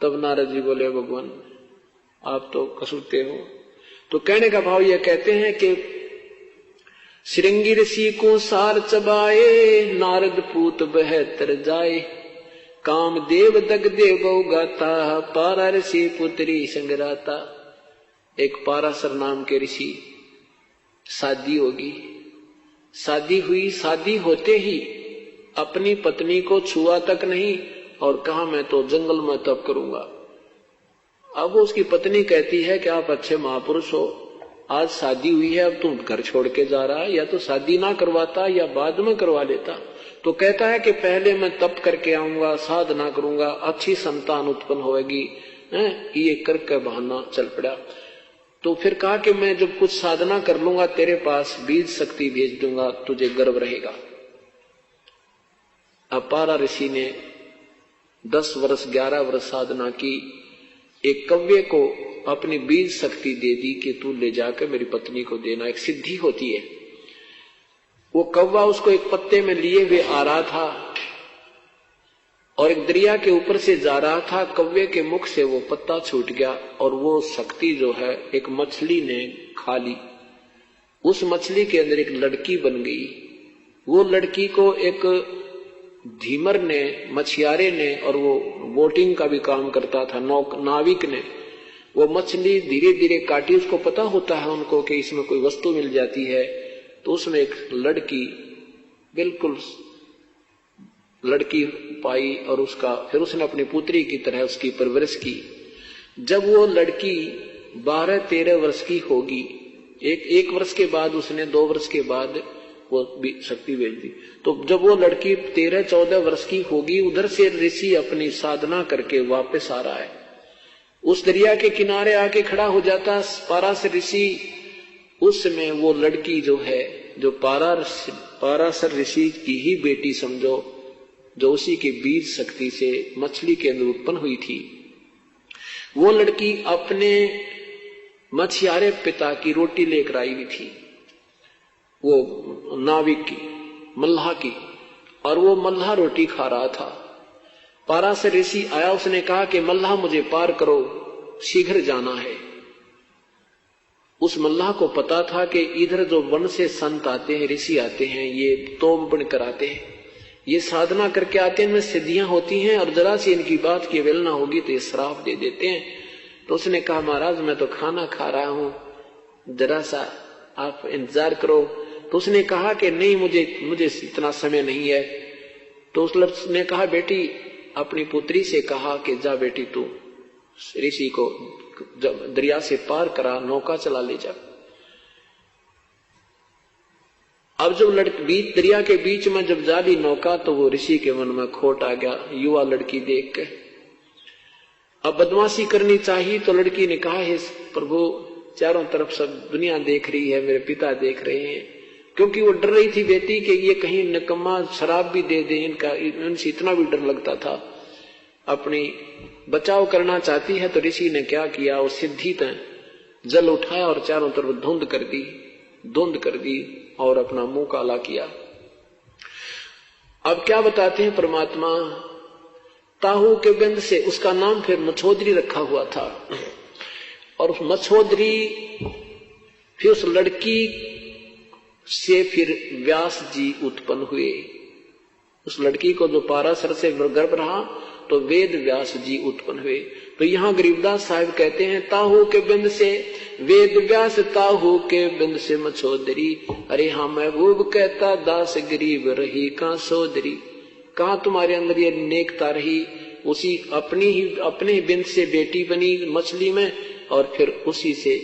तब नारद जी बोले, भगवान आप तो कसुरते हो। तो कहने का भाव यह कहते हैं कि श्रृंगी ऋषि को सार चबाए, नारद पूत बहतर जाए। कामदेव दगदे बहु गाता, पारा ऋषि पुत्री संगराता। एक पाराशर नाम के ऋषि, शादी होगी, शादी हुई, शादी होते ही अपनी पत्नी को छुआ तक नहीं और कहा मैं तो जंगल में तप करूंगा। अब उसकी पत्नी कहती है कि आप अच्छे महापुरुष हो, आज शादी हुई है, अब तुम घर छोड़ के जा रहा है, या तो शादी ना करवाता या बाद में करवा लेता। तो कहता है कि पहले मैं तप करके आऊंगा, साधना करूंगा, अच्छी संतान उत्पन्न होगी। ये करके बहाना चल पड़ा। तो फिर कहा कि मैं जब कुछ साधना कर लूंगा तेरे पास बीज शक्ति भेज दूंगा, तुझे गर्व रहेगा। अब पारा ऋषि ने 10 वर्ष 11 वर्ष साधना की, एक कव्य को अपनी बीज शक्ति दे दी कि तू ले जाकर मेरी पत्नी को देना। एक सिद्धि होती है। वो कौवा उसको एक पत्ते में लिए हुए आ रहा था और एक दरिया के ऊपर से जा रहा था। कौवे के मुख से वो पत्ता छूट गया और वो शक्ति जो है एक मछली ने खा ली। उस मछली के अंदर एक लड़की बन गई। वो लड़की को एक धीमर ने, मछियारे ने, और वो बोटिंग का भी काम करता था, नाविक ने, वो मछली धीरे धीरे काटी। उसको पता होता है उनको कि इसमें कोई वस्तु मिल जाती है। तो उसमें एक लड़की, बिल्कुल लड़की पाई और उसका फिर उसने अपनी पुत्री की तरह उसकी परवरिश की। जब वो लड़की 12-13 वर्ष की होगी, एक वर्ष के बाद उसने 2 वर्ष के बाद वो शक्ति भेज दी। तो जब वो लड़की 13-14 वर्ष की होगी, उधर से ऋषि अपनी साधना करके वापस आ रहा है। उस दरिया के किनारे आके खड़ा हो जाता पाराशर ऋषि। उस समय वो लड़की जो है, जो पाराशर ऋषि की ही बेटी समझो, जो उसी के बीज शक्ति से मछली के अंदर उत्पन्न हुई थी, वो लड़की अपने मछियारे पिता की रोटी लेकर आई हुई थी, वो नाविक की, मल्लाह की, और वो मल्लाह रोटी खा रहा था। पाराशर ऋषि आया, उसने कहा कि मल्लाह मुझे पार करो, शीघ्र जाना है। उस मल्लाह को पता था कि इधर जो वन से संत आते हैं, ऋषि आते हैं, ये तोम बनकर आते हैं, ये साधना करके आते हैं, इनमें सिद्धियां होती हैं, और जरा सी इनकी बात की अवहेलना होगी तो ये श्राप दे देते हैं। तो उसने कहा महाराज मैं तो खाना खा रहा हूं, जरा सा आप इंतजार करो। तो उसने कहा कि नहीं, मुझे इतना समय नहीं है। तो उसने कहा बेटी, अपनी पुत्री से कहा कि जा बेटी तू ऋषि को जब दरिया से पार करा, नौका चला ले जा। अब जब दरिया के बीच में जब जा ली नौका, तो वो ऋषि के मन में खोट आ गया युवा लड़की देख के। अब बदमाशी करनी चाहिए, तो लड़की ने कहा हे प्रभु, चारों तरफ सब दुनिया देख रही है, मेरे पिता देख रहे हैं, क्योंकि वो डर रही थी बेटी कि ये कहीं निकम्मा शराब भी दे दे, इनसे इतना भी डर लगता था। अपनी बचाव करना चाहती है। तो ऋषि ने क्या किया, वो सिद्धि तय जल उठाया और चारों तरफ धुंध कर दी और अपना मुंह काला किया। अब क्या बताते हैं परमात्मा, ताहू के बिंद से उसका नाम फिर मछोदरी रखा हुआ था, और उस मछोदरी फिर उस लड़की से फिर व्यास जी उत्पन्न हुए। उस लड़की को जो पाराशर से गर्भ रहा तो वेद व्यास जी उत्पन्न हुए। तो यहाँ गरीबदास साहिब कहते हैं ताहू के बिंद से वेद व्यास, ताहू के बिंद से मछोदरी। अरे हाँ महबूब कहता दास गरीब रही कहाँ सोदरी। कहाँ तुम्हारे अंदर ये नेकता रही, उसी अपने ही बिंद से बेटी बनी मछली में, और फिर उसी से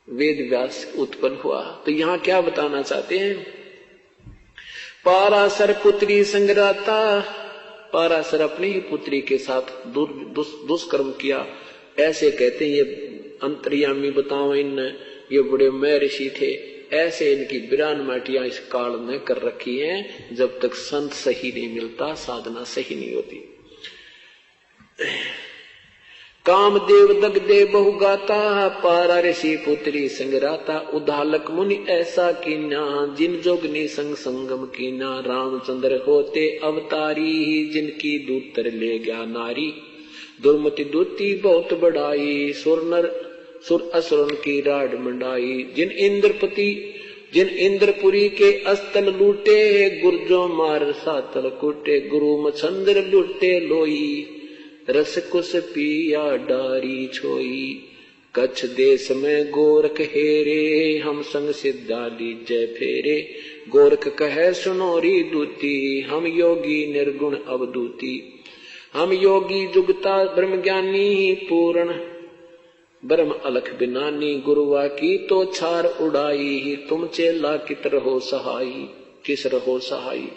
वेद व्यास उत्पन्न हुआ। तो यहाँ क्या बताना चाहते हैं, पाराशर पुत्री संगराता, पाराशर अपनी ही पुत्री के साथ दुष्कर्म किया। ऐसे कहते हैं ये अंतर्यामी बताओ इन, ये बड़े मैं ऋषि थे, ऐसे इनकी 92 माटियां इस काल में कर रखी हैं। जब तक संत सही नहीं मिलता, साधना सही नहीं होती। कामदेव दगदे बहु गाता, पारा ऋषि पुत्री संगराता। उदालक मुनि ऐसा कीना, जिन जोगनी संग संगम कीना। रामचंद्र होते अवतारी, जिनकी दूतर ले गया नारी। दुर्मति दूती बहुत बढ़ाई, सुर असुरन की राड मंडाई। जिन इंद्रपति जिन इंद्रपुरी के अस्तल लूटे, गुर्जो मार सातल कूटे, गुरु मछंद्र लूटे लोई, रस कुस पिया डारी छोई। कच्छ देश में गोरख हेरे, हम संग सिद्धा लीजय फेरे, गोरख कहे सुनोरी दूती, हम योगी निर्गुण अवधूती। हम योगी जुगता ब्रह्म ज्ञानी, पूर्ण ब्रह्म अलख बिनानी, गुरुआ की तो छार उड़ाई, तुम चेला कित रहो सहाई, किस रहो सहाई।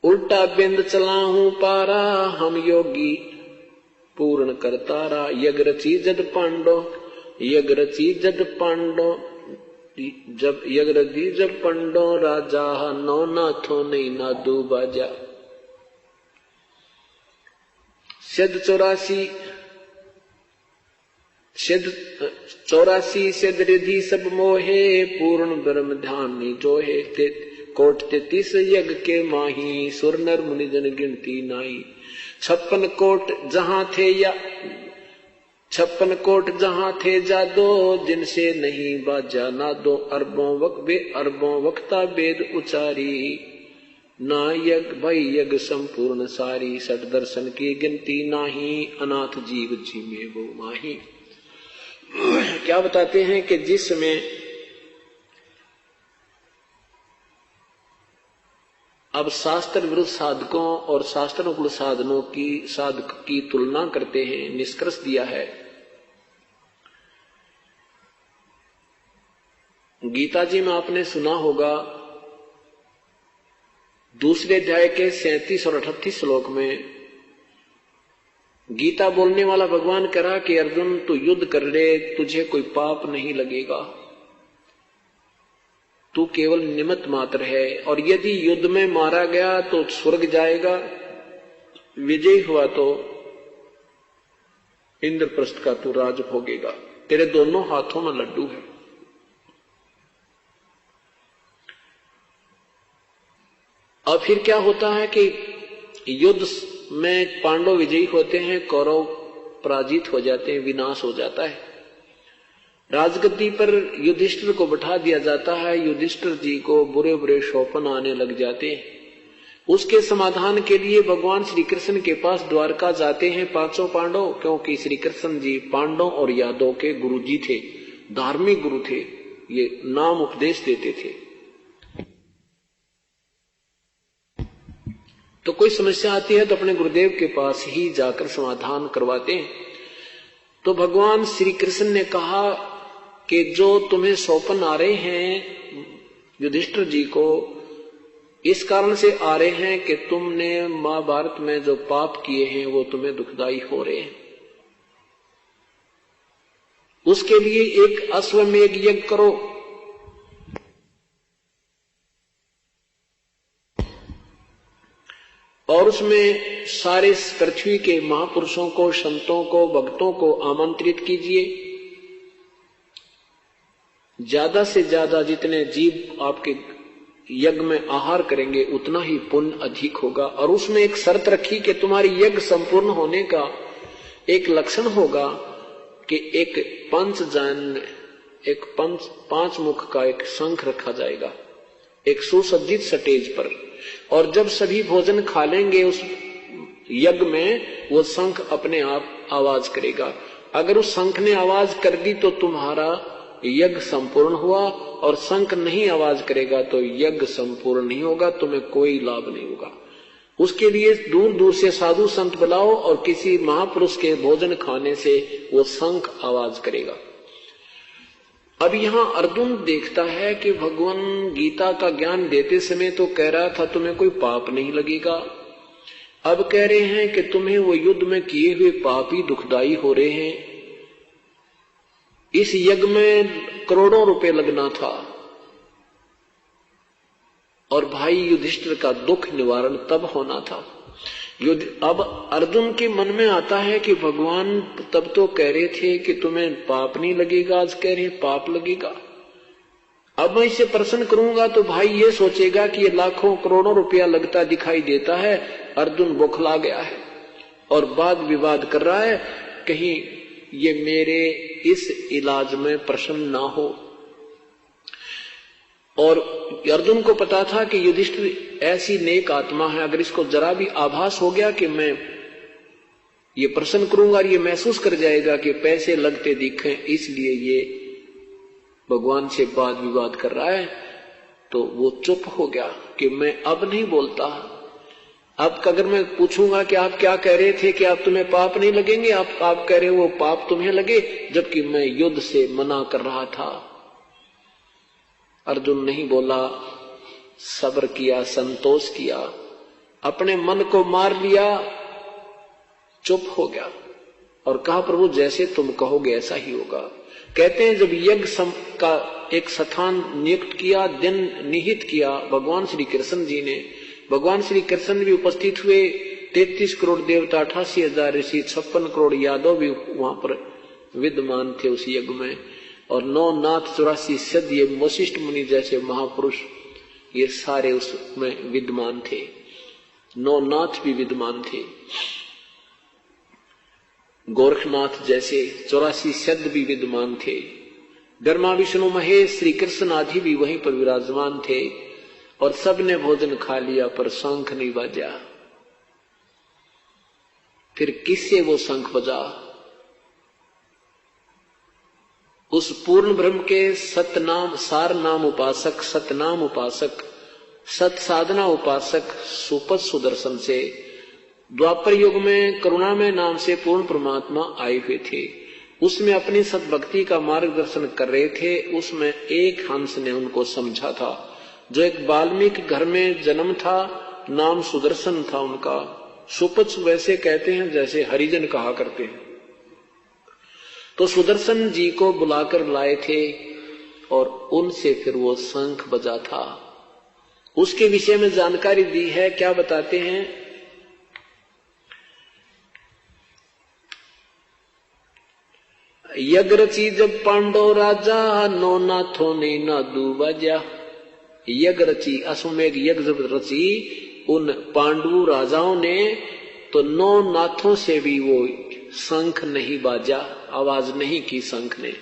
उल्टा बिंद चलाहूं पारा, हम योगी पूर्ण करतारा। यज्ञ रची जद पांडो, यज्ञ रची जद पांडो, जब यज्ञ रची जब पंडो, राजा नौ नाथो नहीं नादू बाजा। सिद्ध 84 सिद्ध रिधि सब मोहे, पूर्ण ब्रह्म ध्यान नहीं जोहे। कोट 33 यज्ञ के माही, सुर नर मुनि जन गिनती नाई। 56 कोट जहां थे या 56 कोट जहां थे जादो, जिनसे नहीं बाजा ना दो। अरबों वक्ता वेद उचारी, ना यज्ञ भई यज्ञ संपूर्ण सारी। सठ दर्शन की गिनती नाही, अनाथ जीव जी में वो माही। क्या बताते हैं कि जिसमें अब शास्त्र विरुद्ध साधकों और शास्त्रानुकूल साधनों की साधक की तुलना करते हैं, निष्कर्ष दिया है। गीता जी में आपने सुना होगा, दूसरे अध्याय के 37 और 38 श्लोक में गीता बोलने वाला भगवान कह रहा कि अर्जुन तू युद्ध कर ले, तुझे कोई पाप नहीं लगेगा, तू केवल निमित्त मात्र है। और यदि युद्ध में मारा गया तो स्वर्ग जाएगा, विजयी हुआ तो इंद्रप्रस्थ का तू राज भोगेगा, तेरे दोनों हाथों में लड्डू है। अब फिर क्या होता है कि युद्ध में पांडव विजयी होते हैं, कौरव पराजित हो जाते हैं, विनाश हो जाता है। राजगद्दी पर युधिष्ठिर को बैठा दिया जाता है। युधिष्ठिर जी को बुरे बुरे शोपन आने लग जाते हैं। उसके समाधान के लिए भगवान श्री कृष्ण के पास द्वारका जाते हैं पांचों पांडव, क्योंकि श्री कृष्ण जी पांडव और यादव के गुरु जी थे, धार्मिक गुरु थे, ये नाम उपदेश देते थे। तो कोई समस्या आती है तो अपने गुरुदेव के पास ही जाकर समाधान करवाते हैं। तो भगवान श्री कृष्ण ने कहा कि जो तुम्हें सौपन आ रहे हैं युधिष्ठिर जी को, इस कारण से आ रहे हैं कि तुमने महाभारत में जो पाप किए हैं वो तुम्हें दुखदाई हो रहे हैं। उसके लिए एक अश्वमेध यज्ञ करो। और उसमें सारे पृथ्वी के महापुरुषों को, संतों को, भक्तों को आमंत्रित कीजिए। ज्यादा से ज्यादा जितने जीव आपके यज्ञ में आहार करेंगे उतना ही पुण्य अधिक होगा। और उसमें एक शर्त रखी कि तुम्हारी यज्ञ संपूर्ण होने का एक लक्षण होगा कि एक पांच मुख का एक शंख रखा जाएगा एक सुसज्जित स्टेज पर। और जब सभी भोजन खा लेंगे उस यज्ञ में, वो शंख अपने आप आवाज करेगा। अगर उस शंख ने आवाज कर दी तो तुम्हारा यज्ञ संपूर्ण हुआ, और शंख नहीं आवाज करेगा तो यज्ञ संपूर्ण नहीं होगा, तुम्हें कोई लाभ नहीं होगा। उसके लिए दूर दूर से साधु संत बुलाओ और किसी महापुरुष के भोजन खाने से वो शंख आवाज करेगा। अब यहाँ अर्जुन देखता है कि भगवान गीता का ज्ञान देते समय तो कह रहा था तुम्हें कोई पाप नहीं लगेगा, अब कह रहे हैं कि तुम्हें वो युद्ध में किए हुए पाप ही दुखदाई हो रहे हैं। इस यज्ञ में करोड़ों रुपए लगना था और भाई युधिष्ठिर का दुख निवारण तब होना था। अब अर्जुन के मन में आता है कि भगवान तब तो कह रहे थे कि तुम्हें पाप नहीं लगेगा, आज कह रहे पाप लगेगा। अब मैं इसे प्रश्न करूंगा तो भाई ये सोचेगा कि ये लाखों करोड़ों रुपया लगता दिखाई देता है, अर्जुन बौखला गया है। और वाद विवाद कर रहा है, कहीं ये मेरे इस इलाज में प्रसन्न ना हो। और अर्जुन को पता था कि युधिष्ठिर ऐसी नेक आत्मा है, अगर इसको जरा भी आभास हो गया कि मैं ये प्रसन्न करूंगा और ये महसूस कर जाएगा कि पैसे लगते दिखे, इसलिए ये भगवान से वाद विवाद कर रहा है, तो वो चुप हो गया कि मैं अब नहीं बोलता। अब अगर मैं पूछूंगा कि आप क्या कह रहे थे कि आप तुम्हें पाप नहीं लगेंगे, आप कह रहे हो वो पाप तुम्हें लगे, जबकि मैं युद्ध से मना कर रहा था। अर्जुन नहीं बोला, सब्र किया, संतोष किया, अपने मन को मार लिया, चुप हो गया और कहा प्रभु जैसे तुम कहोगे ऐसा ही होगा। कहते हैं जब यज्ञ का एक स्थान नियुक्त किया, दिन निहित किया भगवान श्री कृष्ण जी ने, भगवान श्री कृष्ण भी उपस्थित हुए, 33 करोड़ देवता, 88,000 ऋषि, 56 करोड़ यादव भी वहां पर विद्यमान थे उस यज्ञ में, और 9 नाथ 84 सिद्ध, ये वशिष्ठ मुनि जैसे महापुरुष ये सारे उसमें विद्यमान थे, 9 नाथ भी विद्यमान थे, गोरखनाथ जैसे 84 सिद्ध भी विद्यमान थे, ब्रह्मा विष्णु महेश श्री कृष्ण आदि भी वहीं पर विराजमान थे, और सबने भोजन खा लिया पर शंख नहीं बजा। फिर किससे वो शंख बजा? उस पूर्ण ब्रह्म के सतनाम सार नाम उपासक, सतनाम उपासक, सत साधना उपासक सुपथ सुदर्शन से द्वापर युग में करुणामय नाम से पूर्ण परमात्मा आए हुए थे। उसमें अपनी सद्भक्ति का मार्गदर्शन कर रहे थे। उसमें एक हंस ने उनको समझा था, जो एक वाल्मीकि घर में जन्म था, नाम सुदर्शन था उनका। सुपथ वैसे कहते हैं जैसे हरिजन कहा करते हैं। तो सुदर्शन जी को बुलाकर लाए थे और उनसे फिर वो शंख बजा था। उसके विषय में जानकारी दी है, क्या बताते हैं? यज्ञ रची जब पांडव राजा, नो नाथों ने नादू बजा। यज्ञ रची, अश्वमेध यज्ञ जब रची उन पांडु राजाओं ने, तो 9 नाथों से भी वो शंख नहीं बाजा, आवाज नहीं की शंख ने।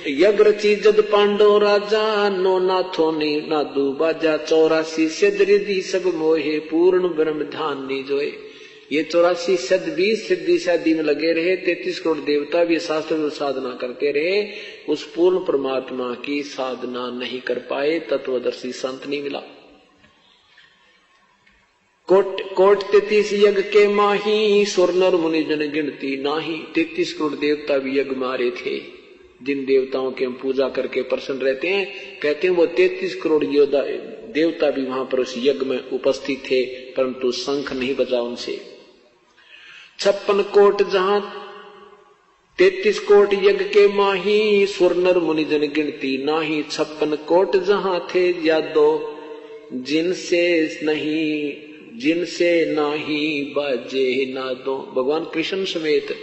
यज्ञ रची जब पांडव राजा, नो नाथों ने नादू बाजा। 84 सिद्ध रिद्धि सब मोहे, पूर्ण ब्रह्म ध्यान निजोए। ये 84 सिद्ध भी सिद्धि शादी में लगे रहे, 33 करोड़ देवता भी शास्त्र में साधना करते रहे, उस पूर्ण परमात्मा की साधना नहीं कर पाए, तत्वदर्शी संत नहीं मिला। कोट 33 यज्ञ के माही, सुर नर मुनि जन गिनती नाही। 33 करोड़ देवता भी यज्ञ मारे थे, जिन देवताओं के हम पूजा करके प्रसन्न रहते हैं। कहते हैं वो 33 करोड़ योद्धा देवता भी वहां पर उस यज्ञ में उपस्थित थे, परंतु शंख नहीं बजा उनसे। 56 कोट जहां 33 कोट यज्ञ के माही, सुर नर मुनि जन गिनती नाही। 56 कोट जहां थे यादो, जिनसे नाही बाजे नादो। भगवान कृष्ण समेत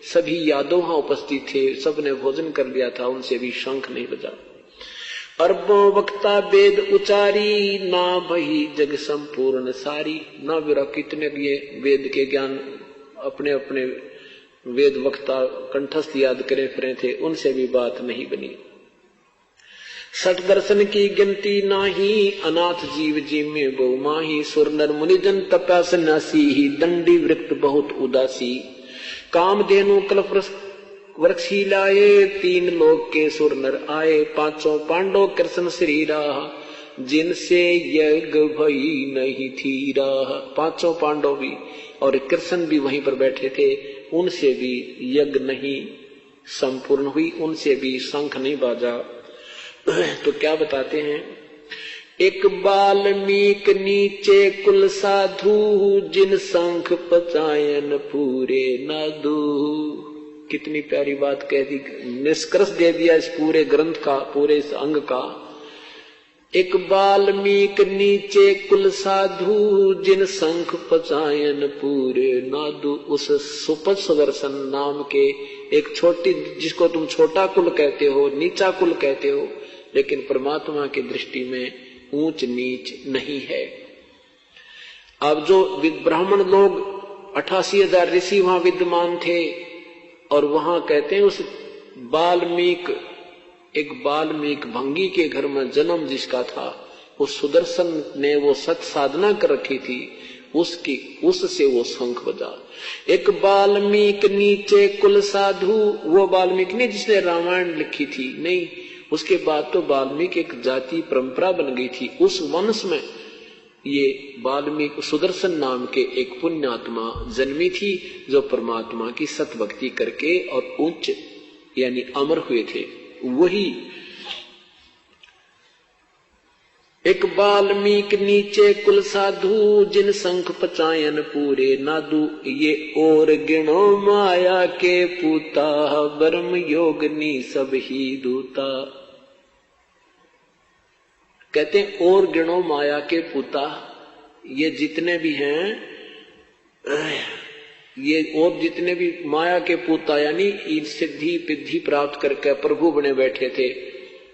सभी यादव वहां उपस्थित थे, सबने भोजन कर लिया था, उनसे भी शंख नहीं बजा। अरबों वक्ता वेद उचारी, ना भई जग संपूर्ण सारी। ना विरा कितने ये वेद के ज्ञान अपने अपने वेद वक्ता कंठस्थ याद करे फिरे थे, उनसे भी बात नहीं बनी। 60 दर्शन की गिनती नाही, अनाथ जीव जी में बहु माही। सुर नर मुनि जन तपा सन्यासी ही, दंडी वृक्त बहुत उदासी। काम धेनु कल्प वृक्षी लाए, 3 लोक के सुर नर आए। 5 पांडव कृष्ण श्री राह, जिनसे यज्ञ भई नहीं थी राह। 5 पांडव भी और कृष्ण भी वहीं पर बैठे थे, उनसे भी यज्ञ नहीं संपूर्ण हुई, उनसे भी शंख नहीं बाजा। तो क्या बताते हैं? एक बाल्मीक नीचे कुल साधु, जिन शंख पचायन पूरे नादू। कितनी प्यारी बात कह दी, निष्कर्ष दे दिया इस पूरे ग्रंथ का, पूरे इस अंग का। एक बाल्मीक नीचे कुल साधु, जिन शंख पचायन पूरे नादू। उस सुपथ सुदर्शन नाम के एक छोटी, जिसको तुम छोटा कुल कहते हो, नीचा कुल कहते हो, लेकिन परमात्मा की दृष्टि में ऊंच नीच नहीं है। अब जो ब्राह्मण लोग 88,000 ऋषि वहां विद्यमान थे। और वहां कहते हैं उस वाल्मीकि भंगी के घर में जन्म जिसका था, उस सुदर्शन ने वो सत साधना कर रखी थी, उससे वो शंख बजा। एक वाल्मीकि नीचे कुल साधु, वो वाल्मीकि ने जिसने रामायण लिखी थी नहीं, उसके बाद तो वाल्मीकि एक जाति परंपरा बन गई थी। उस वंश में ये वाल्मीकि सुदर्शन नाम के एक पुण्यात्मा जन्मी थी, जो परमात्मा की सत भक्ति करके और उच्च यानी अमर हुए थे। वही एक वाल्मीकि नीचे कुल साधु, जिन शंख पचायन पूरे नादू। ये और गिणो माया के पूता, ब्रह्म योगनी सब ही दूता। कहते हैं और गिणो माया के पूता, ये जितने भी हैं, ये और जितने भी माया के पूता यानी सिद्धि पिद्धि प्राप्त करके प्रभु बने बैठे थे,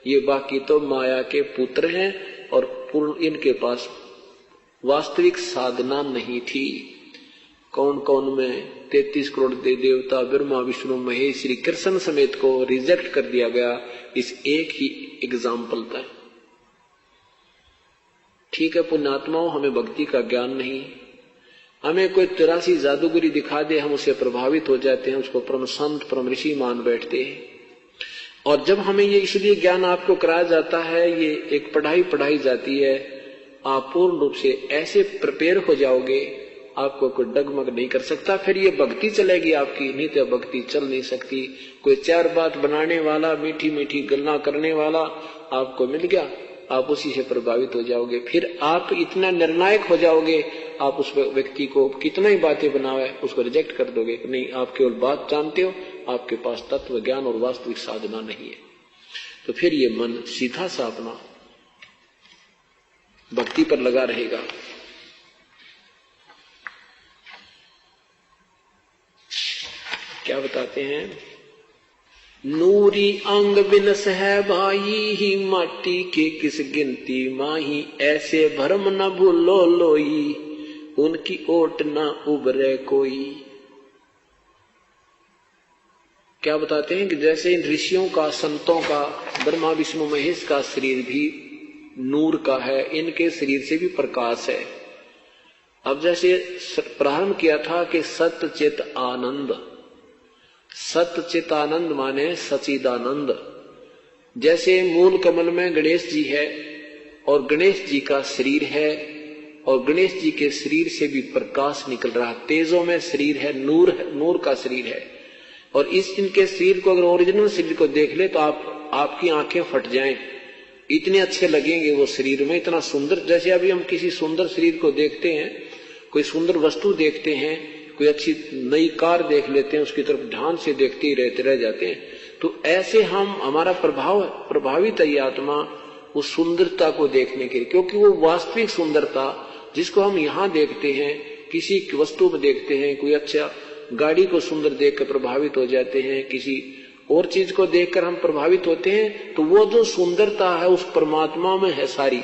ये बाकी तो माया के पुत्र हैं और पूर्ण इनके पास वास्तविक साधना नहीं थी। कौन कौन में 33 करोड़ देवता ब्रह्मा विष्णु महेश श्री कृष्ण समेत को रिजेक्ट कर दिया गया, इस एक ही एग्जाम्पल पर। ठीक है पुण्यात्माओं, हमें भक्ति का ज्ञान नहीं, हमें कोई 83 जादूगरी दिखा दे, हम उससे प्रभावित हो जाते हैं, उसको परम संत परम ऋषि मान बैठते हैं। और जब हमें ये इसलिए ज्ञान आपको कराया जाता है, ये एक पढ़ाई जाती है, आप पूर्ण रूप से ऐसे प्रिपेयर हो जाओगे, आपको कोई डगमग नहीं कर सकता। फिर ये भक्ति चलेगी आपकी, नहीं तो भक्ति चल नहीं सकती। कोई चार बात बनाने वाला, मीठी मीठी गल्ला करने वाला आपको मिल गया, आप उसी से प्रभावित हो जाओगे। फिर आप इतना निर्णायक हो जाओगे, आप उस व्यक्ति को कितना ही बातें बनावे उसको रिजेक्ट कर दोगे। नहीं, आप केवल बात जानते हो, आपके पास तत्व ज्ञान और वास्तविक साधना नहीं है। तो फिर ये मन सीधा सा अपना भक्ति पर लगा रहेगा। क्या बताते हैं, नूरी अंग बिनस है भाई, ही माटी के किस गिनती माही। ऐसे भरम न भूलो लोई, उनकी ओट न उबरे कोई। क्या बताते हैं कि जैसे इन ऋषियों का, संतों का, ब्रह्मा विष्णु महेश का शरीर भी नूर का है, इनके शरीर से भी प्रकाश है। अब जैसे प्रारंभ किया था कि सत्य चित आनंद, सत्य चित आनंद माने सचिदानंद। जैसे मूल कमल में गणेश जी है और गणेश जी का शरीर है, और गणेश जी के शरीर से भी प्रकाश निकल रहा, तेजों में शरीर है, नूर का शरीर है। और इस इनके शरीर को अगर ओरिजिनल शरीर को देख ले तो आपकी आंखें फट जाएं, इतने अच्छे लगेंगे वो शरीर में, इतना सुंदर। जैसे अभी हम किसी सुंदर शरीर को देखते हैं, कोई सुंदर वस्तु देखते हैं, कोई अच्छी नई कार देख लेते हैं, उसकी तरफ ध्यान से देखते ही रह जाते हैं। तो ऐसे हमारा प्रभावित है ये आत्मा उस सुंदरता को देखने के लिए, क्योंकि वो वास्तविक सुंदरता जिसको हम यहाँ देखते हैं, किसी वस्तु में देखते हैं, कोई अच्छा गाड़ी को सुंदर देखकर प्रभावित हो जाते हैं, किसी और चीज को देखकर हम प्रभावित होते हैं, तो वो जो सुंदरता है उस परमात्मा में है सारी,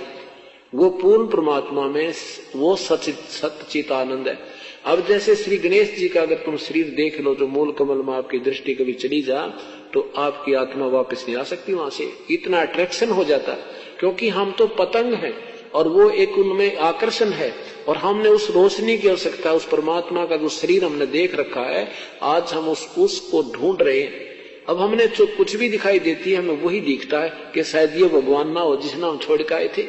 वो पूर्ण परमात्मा में वो सच्चित आनंद है। अब जैसे श्री गणेश जी का अगर तुम शरीर देख लो, जो मूल कमल में आपकी दृष्टि कभी चली जा, तो आपकी आत्मा वापस नहीं आ सकती वहां से, इतना अट्रैक्शन हो जाता। क्योंकि हम तो पतंग हैं और वो एक उनमें आकर्षण है, और हमने उस रोशनी की आवश्यकता, उस परमात्मा का जो शरीर हमने देख रखा है, आज हम उसको ढूंढ रहे हैं। अब हमने जो कुछ भी दिखाई देती है, हमें वही दिखता है कि शायद ये भगवान ना हो जिसने हम छोड़ के आए थे,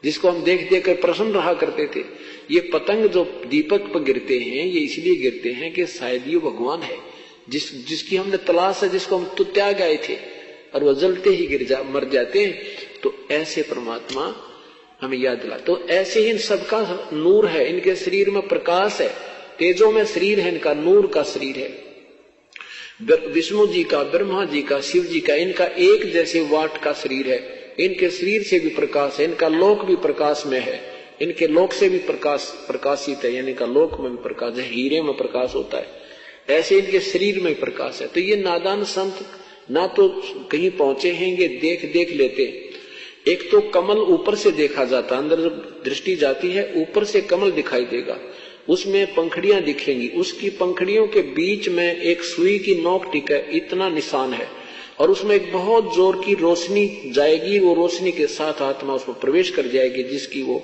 जिसको हम देख देख कर प्रसन्न रहा करते थे। ये पतंग जो दीपक पर गिरते हैं, ये इसलिए गिरते हैं कि शायद ये भगवान है जिसकी हमने तलाश है, जिसको हम तो त्याग आए थे, और वो जलते ही मर जाते हैं। तो ऐसे परमात्मा हमें याद दिला। तो ऐसे ही इन सबका नूर है, इनके शरीर में प्रकाश है, तेजों में शरीर है, इनका नूर का शरीर है। विष्णु जी का, ब्रह्मा जी का, शिव जी का, इनका एक जैसे वाट का शरीर है, इनके शरीर से भी प्रकाश है, इनका लोक भी प्रकाश में है, इनके लोक से भी प्रकाशित है, यानी इनका लोक में भी प्रकाश है, हीरे में प्रकाश होता है, ऐसे इनके शरीर में प्रकाश है। तो ये नादान संत ना तो कहीं पहुंचे हैंगे, देख लेते। एक तो कमल ऊपर से देखा जाता, अंदर जब दृष्टि जाती है ऊपर से कमल दिखाई देगा, उसमें पंखड़ियां दिखेंगी, उसकी पंखड़ियों के बीच में एक सुई की नोक टिक है, इतना निशान है, और उसमें एक बहुत जोर की रोशनी जाएगी, वो रोशनी के साथ आत्मा उसमें प्रवेश कर जाएगी, जिसकी वो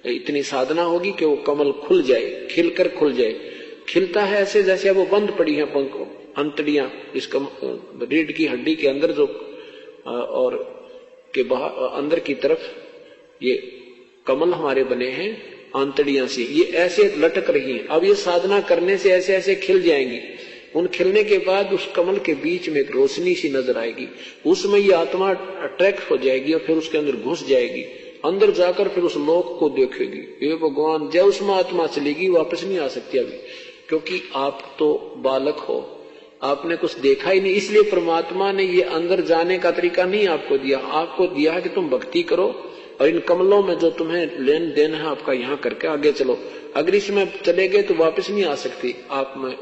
इतनी साधना होगी कि वो कमल खुल जाए, खिलकर खुल जाए। खिलता है ऐसे जैसे अब वो बंद पड़ी है अंतड़ियां, इस रीढ़ की हड्डी के अंदर जो और के बाहर अंदर की तरफ ये कमल हमारे बने हैं आंतड़ियां से, ये ऐसे लटक रही हैं। अब ये साधना करने से ऐसे ऐसे खिल जाएंगी। उन खिलने के बाद उस कमल के बीच में एक रोशनी सी नजर आएगी, उसमें ये आत्मा अट्रैक्ट हो जाएगी और फिर उसके अंदर घुस जाएगी, अंदर जाकर फिर उस लोक को देखेगी। ये भगवान जय, उसमें आत्मा चलेगी, वापस नहीं आ सकती अभी, क्योंकि आप तो बालक हो, आपने कुछ देखा ही नहीं। इसलिए परमात्मा ने ये अंदर जाने का तरीका नहीं आपको दिया, आपको दिया है कि तुम भक्ति करो और इन कमलों में जो तुम्हें लेन देन है आपका यहाँ करके आगे चलो। अगर इसमें चले गए तो वापस नहीं आ सकती, आप में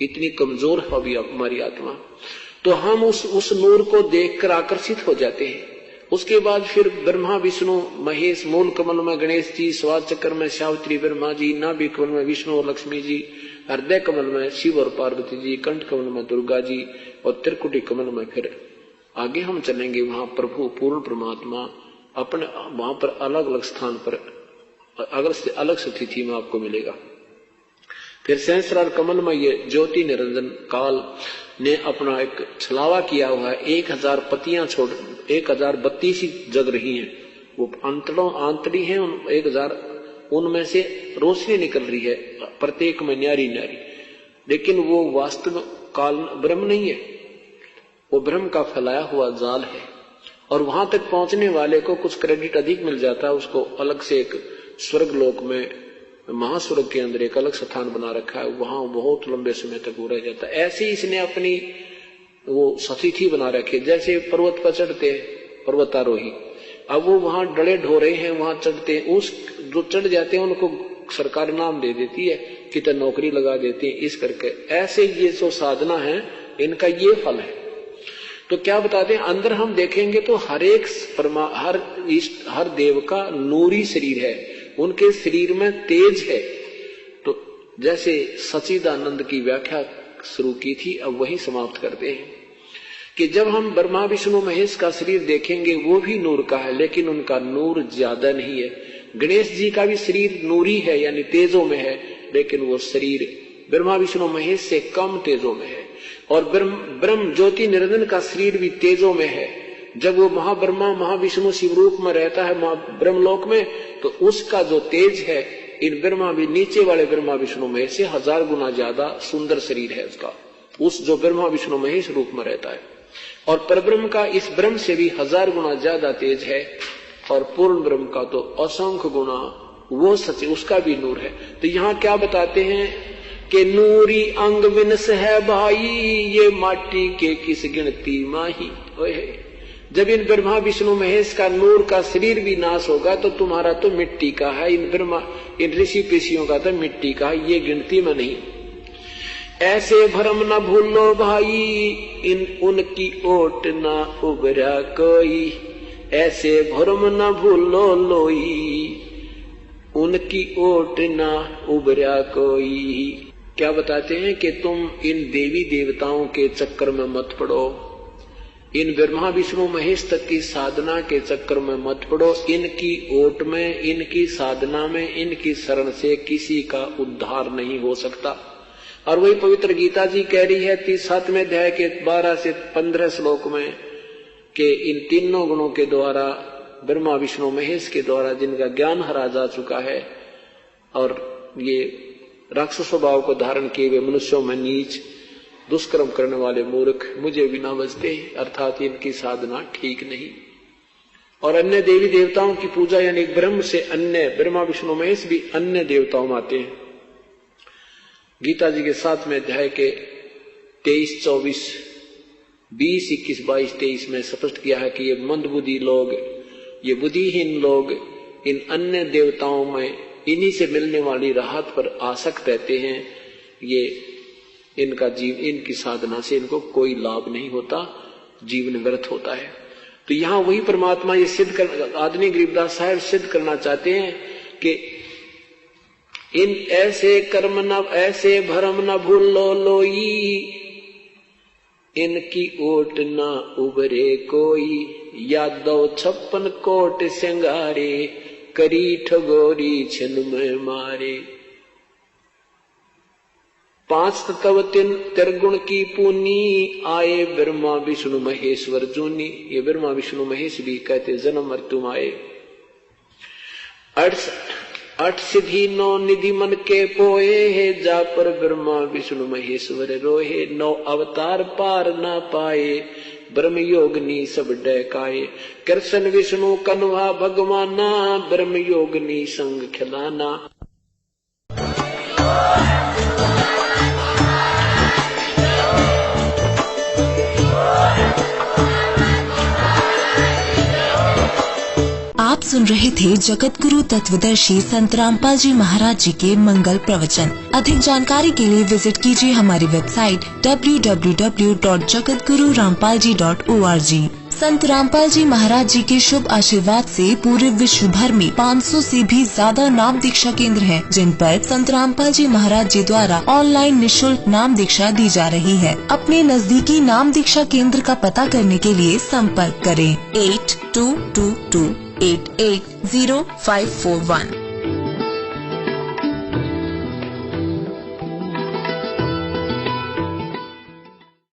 इतनी कमजोर है अभी हमारी आत्मा। तो हम उस नूर को देखकर आकर्षित हो जाते हैं। उसके बाद फिर ब्रह्मा विष्णु महेश, मूल कमल में गणेश जी, स्वाद चक्र में सावित्री ब्रह्मा जी, नाभि कमल में विष्णु और लक्ष्मी जी, हृदय कमल में शिव और पार्वती जी, कंठ कमल में दुर्गा जी और त्रिकुटी कमल में फिर आगे हम चलेंगे, वहां प्रभु पूर्ण परमात्मा अपने वहां पर अलग अलग स्थान पर अलग स्थिति में आपको मिलेगा। फिर सहस्रार कमल में ये ज्योति निरंजन काल ने अपना एक छलावा किया हुआ है, 1000 पत्तियां छोड़ 1032 जग रही हैं, वो आंतड़ी हैं, 1000 उनमें से रोशनी निकल रही है, प्रत्येक में न्यारी न्यारी, लेकिन वो वास्तव काल ब्रह्म नहीं है, वो ब्रह्म का फैलाया हुआ जाल है। और वहां तक पहुंचने वाले को कुछ क्रेडिट अधिक मिल जाता है, उसको अलग से एक स्वर्ग लोक में, महास्वर्ग के अंदर एक अलग स्थान बना रखा है, वहां बहुत लंबे समय तक वो रह जाता है। ऐसे ही इसने अपनी वो स्थिति बना रखी है। जैसे पर्वत पर चढ़ते पर्वतारोही, अब वो वहां डले ढोरे हैं, वहां चढ़ते हैं, उस जो चढ़ जाते हैं उनको सरकार नाम दे देती है, कितने नौकरी लगा देती है, इस करके। ऐसे ये जो साधना है इनका ये फल है। तो क्या बताते हैं, अंदर हम देखेंगे तो हर देव का नूरी शरीर है, उनके शरीर में तेज है। तो जैसे सच्चिदानंद की व्याख्या शुरू की थी, अब वही समाप्त करते हैं कि जब हम ब्रह्मा विष्णु महेश का शरीर देखेंगे वो भी नूर का है, लेकिन उनका नूर ज्यादा नहीं है। गणेश जी का भी शरीर नूरी है, यानी तेजों में है, लेकिन वो शरीर ब्रह्मा विष्णु महेश से कम तेजों में है। और ब्रह्म ज्योति निरंजन का शरीर भी तेजों में है। जब वो महाब्रह्मा महाविष्णु शिव रूप में रहता है ब्रह्मलोक में, तो उसका जो तेज है इन ब्रह्मा भी नीचे वाले ब्रह्मा विष्णु महेश से 1000 गुना ज्यादा सुंदर शरीर है उसका, उस जो ब्रह्मा विष्णु महेश रूप में रहता है। और परब्रह्म का इस ब्रह्म से भी 1000 गुना ज्यादा तेज है, और पूर्ण ब्रह्म का तो असंख्य गुना वो सच, उसका भी नूर है। तो यहाँ क्या बताते हैं कि नूरी अंग विनस है भाई, ये माटी के किस गिनती माही। जब इन ब्रह्मा विष्णु महेश का नूर का शरीर भी नाश होगा तो तुम्हारा तो मिट्टी का है, इन ऋषि पेशियों का तो मिट्टी का है, ये गिनती में नहीं। ऐसे भरम न भूलो भाई, इन उनकी ओट न उबरा कोई, ऐसे भरम न भूलो लोई, उनकी ओट न उबरा कोई। क्या बताते हैं कि तुम इन देवी देवताओं के चक्कर में मत पड़ो, इन ब्रह्मा विष्णु महेश तक की साधना के चक्कर में मत पड़ो। इनकी ओट में, इनकी साधना में, इनकी शरण से किसी का उद्धार नहीं हो सकता। और वही पवित्र गीता जी कह रही है 37वें अध्याय के 12 से 15 श्लोक में कि इन तीनों गुणों के द्वारा, ब्रह्मा विष्णु महेश के द्वारा जिनका ज्ञान हरा जा चुका है, और ये राक्षस स्वभाव को धारण किए हुए मनुष्यों में नीच दुष्कर्म करने वाले मूर्ख मुझे बिना बजते, अर्थात इनकी साधना ठीक नहीं। और अन्य देवी देवताओं की पूजा, यानी ब्रह्म से अन्य, ब्रह्मा विष्णु महेश भी अन्य देवताओं में आते हैं। गीता जी के 7वें अध्याय के 23, 24, 20, 21, 22, 23 में स्पष्ट किया है कि ये मंदबुद्धि लोग, ये बुद्धिहीन लोग इन अन्य देवताओं में इन्हीं से मिलने वाली राहत पर आसक्त रहते हैं। ये इनका इनकी साधना से इनको कोई लाभ नहीं होता, जीवन व्यर्थ होता है। तो यहाँ वही परमात्मा ये सिद्ध कर, आदरणीय गरीबदास साहब सिद्ध करना चाहते हैं कि इन ऐसे कर्म न ऐसे भरम न भूलो लोई, इनकी ओट न उबरे कोई। यादव 56 कोट सिंगारे, करी ठगोरी छिन में मारे। 5 तत्व 3 त्रिगुण की पूनी, आए ब्रह्मा विष्णु महेश्वर जूनी। ये ब्रह्मा विष्णु महेश भी कहते जन्म मृत्यु आए। 8 सिद्धि 9 निधि मन के पोए है, जा पर ब्रह्मा विष्णु महेश्वर रोहे। 9 अवतार पार ना पाए, ब्रह्म योगनी सब डकाए। कृष्ण विष्णु कन्वा भगवाना, ब्रह्म योगनी संग खिलाना। आप सुन रहे थे जगत गुरु तत्वदर्शी संत रामपाल जी महाराज जी के मंगल प्रवचन। अधिक जानकारी के लिए विजिट कीजिए हमारी वेबसाइट www.jagatgururampalji.org। संत रामपाल जी महाराज जी के शुभ आशीर्वाद से पूरे विश्व भर में 500 से भी ज्यादा नाम दीक्षा केंद्र हैं, जिन पर संत रामपाल जी महाराज जी द्वारा ऑनलाइन निःशुल्क नाम दीक्षा दी जा रही है। अपने नजदीकी नाम दीक्षा केंद्र का पता करने के लिए संपर्क करें 8222880541।